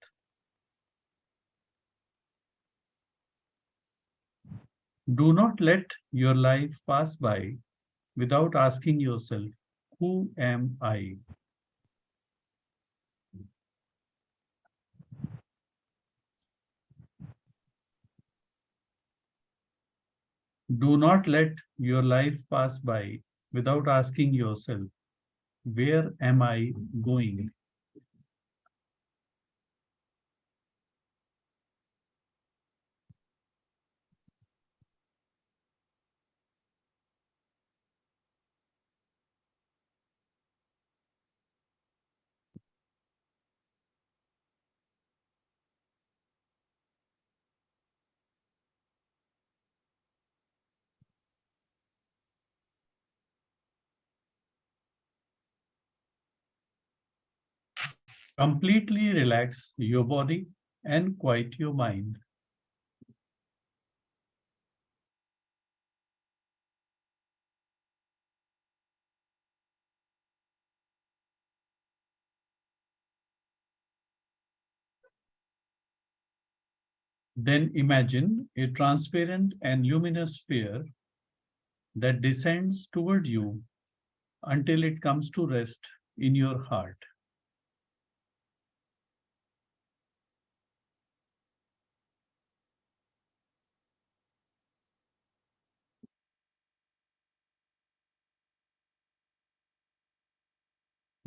Do not let your life pass by without asking yourself, who am I? Do not let your life pass by without asking yourself, where am I going? Completely relax your body and quiet your mind. Then imagine a transparent and luminous sphere that descends toward you until it comes to rest in your heart.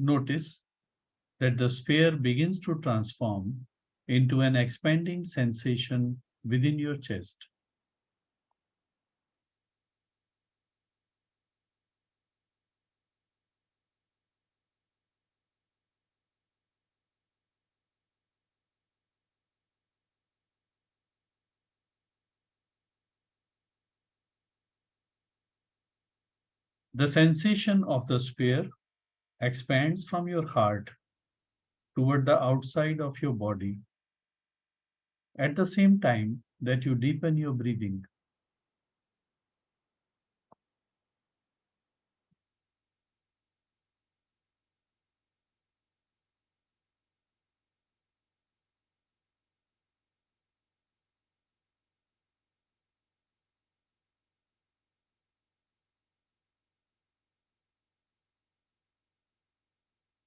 Notice that the sphere begins to transform into an expanding sensation within your chest. The sensation of the sphere expands from your heart toward the outside of your body at the same time that you deepen your breathing.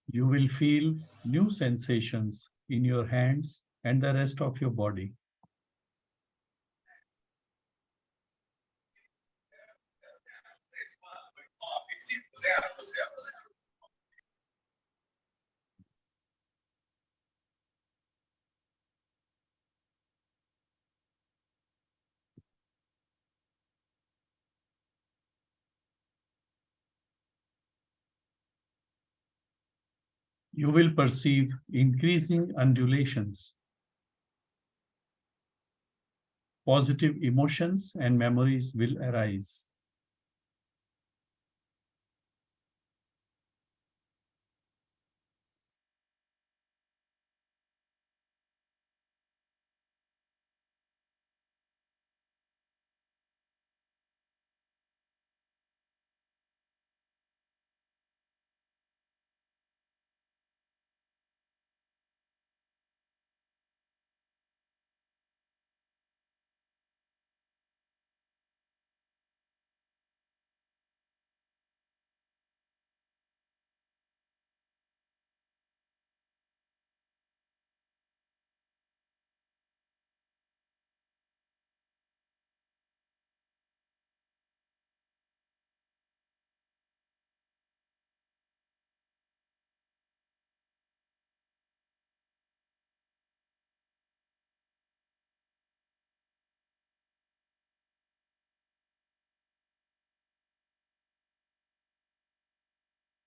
You will feel new sensations in your hands and the rest of your body. You will perceive increasing undulations. Positive emotions and memories will arise.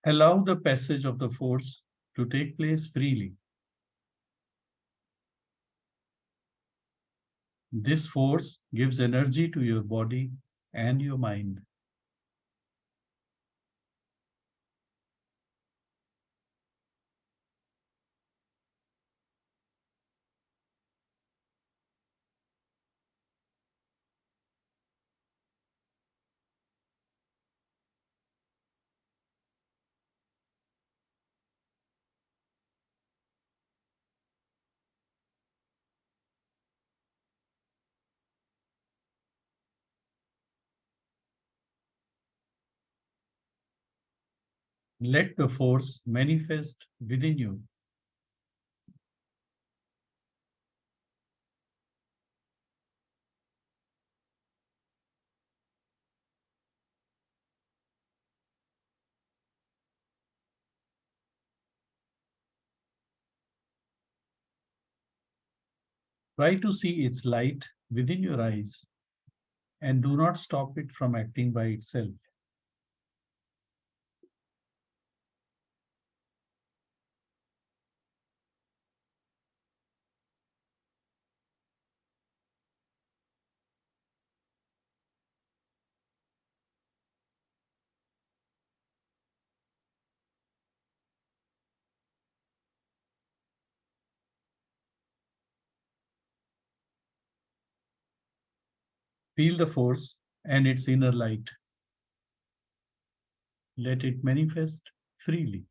Allow the passage of the force to take place freely. This force gives energy to your body and your mind. Let the force manifest within you. Try to see its light within your eyes and do not stop it from acting by itself. Feel the force and its inner light. Let it manifest freely.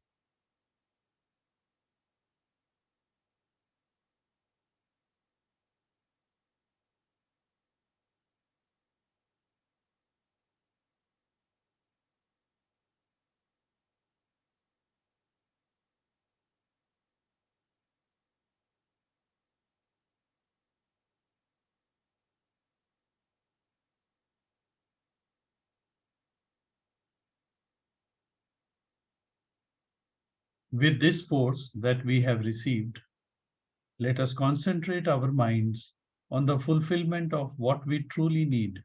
With this force that we have received, let us concentrate our minds on the fulfillment of what we truly need.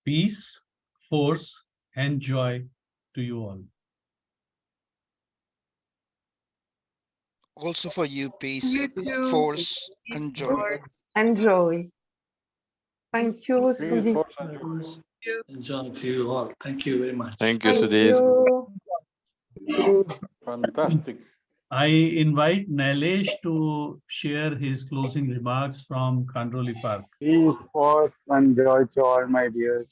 Peace, force, and joy to you all. Also for you, peace, You too. force, and joy. And joy. Thank you, Peace, Sudhir. force, and joy. Enjoy to you all. Thank you very much. Thank you, Thank Sudhir. you. Fantastic. I invite Nailesh to share his closing remarks from Kandroli Park. Peace, force, and joy to all my dears.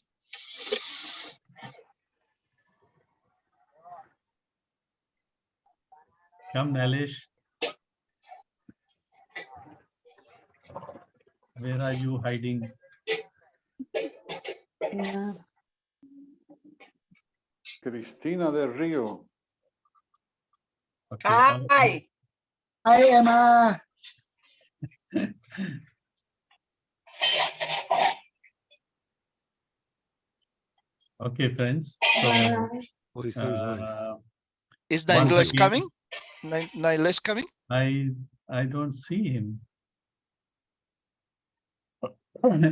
Come, Nailesh. Where are you hiding? Yeah. Cristina del Rio. Okay. Hi. Hi, Emma. Okay, friends. Bye. So, Is once Nilesh again, coming? Nilesh coming? I don't see him.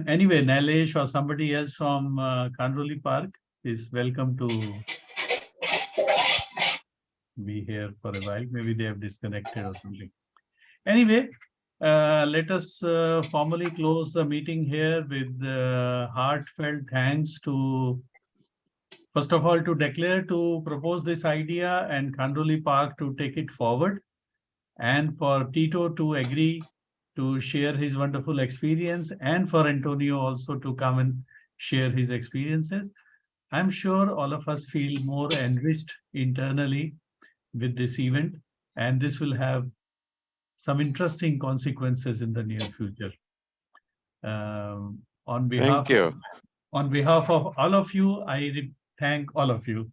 Anyway, Nailesh or somebody else from Kandroli Park is welcome to be here for a while. Maybe they have disconnected or something. Anyway, let us formally close the meeting here with heartfelt thanks to, first of all, to declare to propose this idea and Kandroli Park to take it forward, and for Tito to agree to share his wonderful experience, and for Antonio also to come and share his experiences. I'm sure all of us feel more enriched internally with this event, and this will have some interesting consequences in the near future. On behalf Thank you. of all of you, I thank all of you.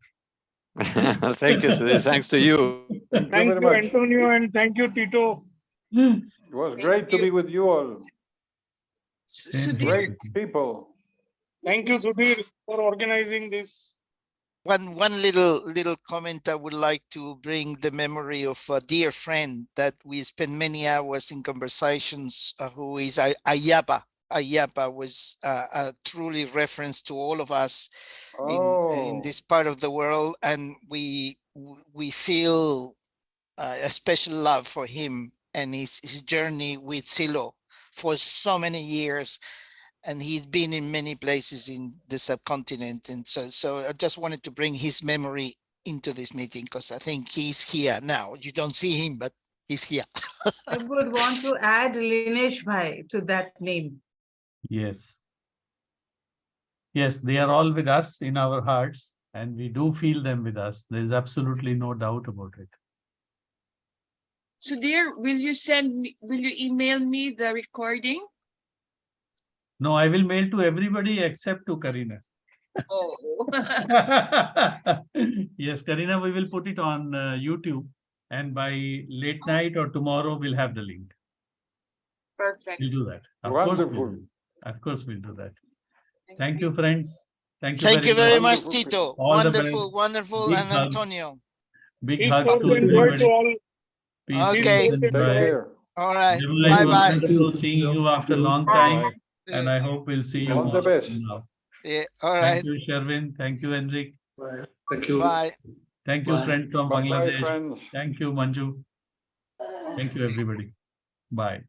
Thank you, Sudhir. Thanks to you. Thank you Thank very you, much. Antonio, and thank you, Tito. It was great to be with you all. Same Sudhir, here. Great people. Thank you, Sudhir, for organizing this. One little comment. I would like to bring the memory of a dear friend that we spent many hours in conversations, who is Ayapa. Ayapa was a truly reference to all of us in this part of the world, and we feel a special love for him and his journey with Silo for so many years. And he's been in many places in the subcontinent. And so I just wanted to bring his memory into this meeting, because I think he's here now. You don't see him, but he's here. I would want to add Linesh Bhai to that name. Yes. Yes, they are all with us in our hearts, and we do feel them with us. There's absolutely no doubt about it. Sudhir, will you email me the recording? No, I will mail to everybody except to Karina. Oh. Yes, Karina, we will put it on YouTube. And by late night or tomorrow, we'll have the link. Perfect. We'll do that. Of course we'll Wonderful. do. Of course, we'll do that. Thank you, friends. Thank you Thank you very much, Wonderful. Tito. All the Wonderful, best. wonderful, Big and hugs. Antonio. Big Peace, hugs love, to and joy to everybody. all. Peace, Okay. and Take bye. care. All right. Nirmala, it was Bye-bye. wonderful seeing you after a long time. Bye. And I hope we'll see you All the more best. now. Yeah, all Thank right. you, Sherwin. Thank you, Henrik. Bye. Thank you. Bye. Thank you, Bye. friends from Bye, Bangladesh. friends. Thank you, Manju. Thank you, everybody. Bye.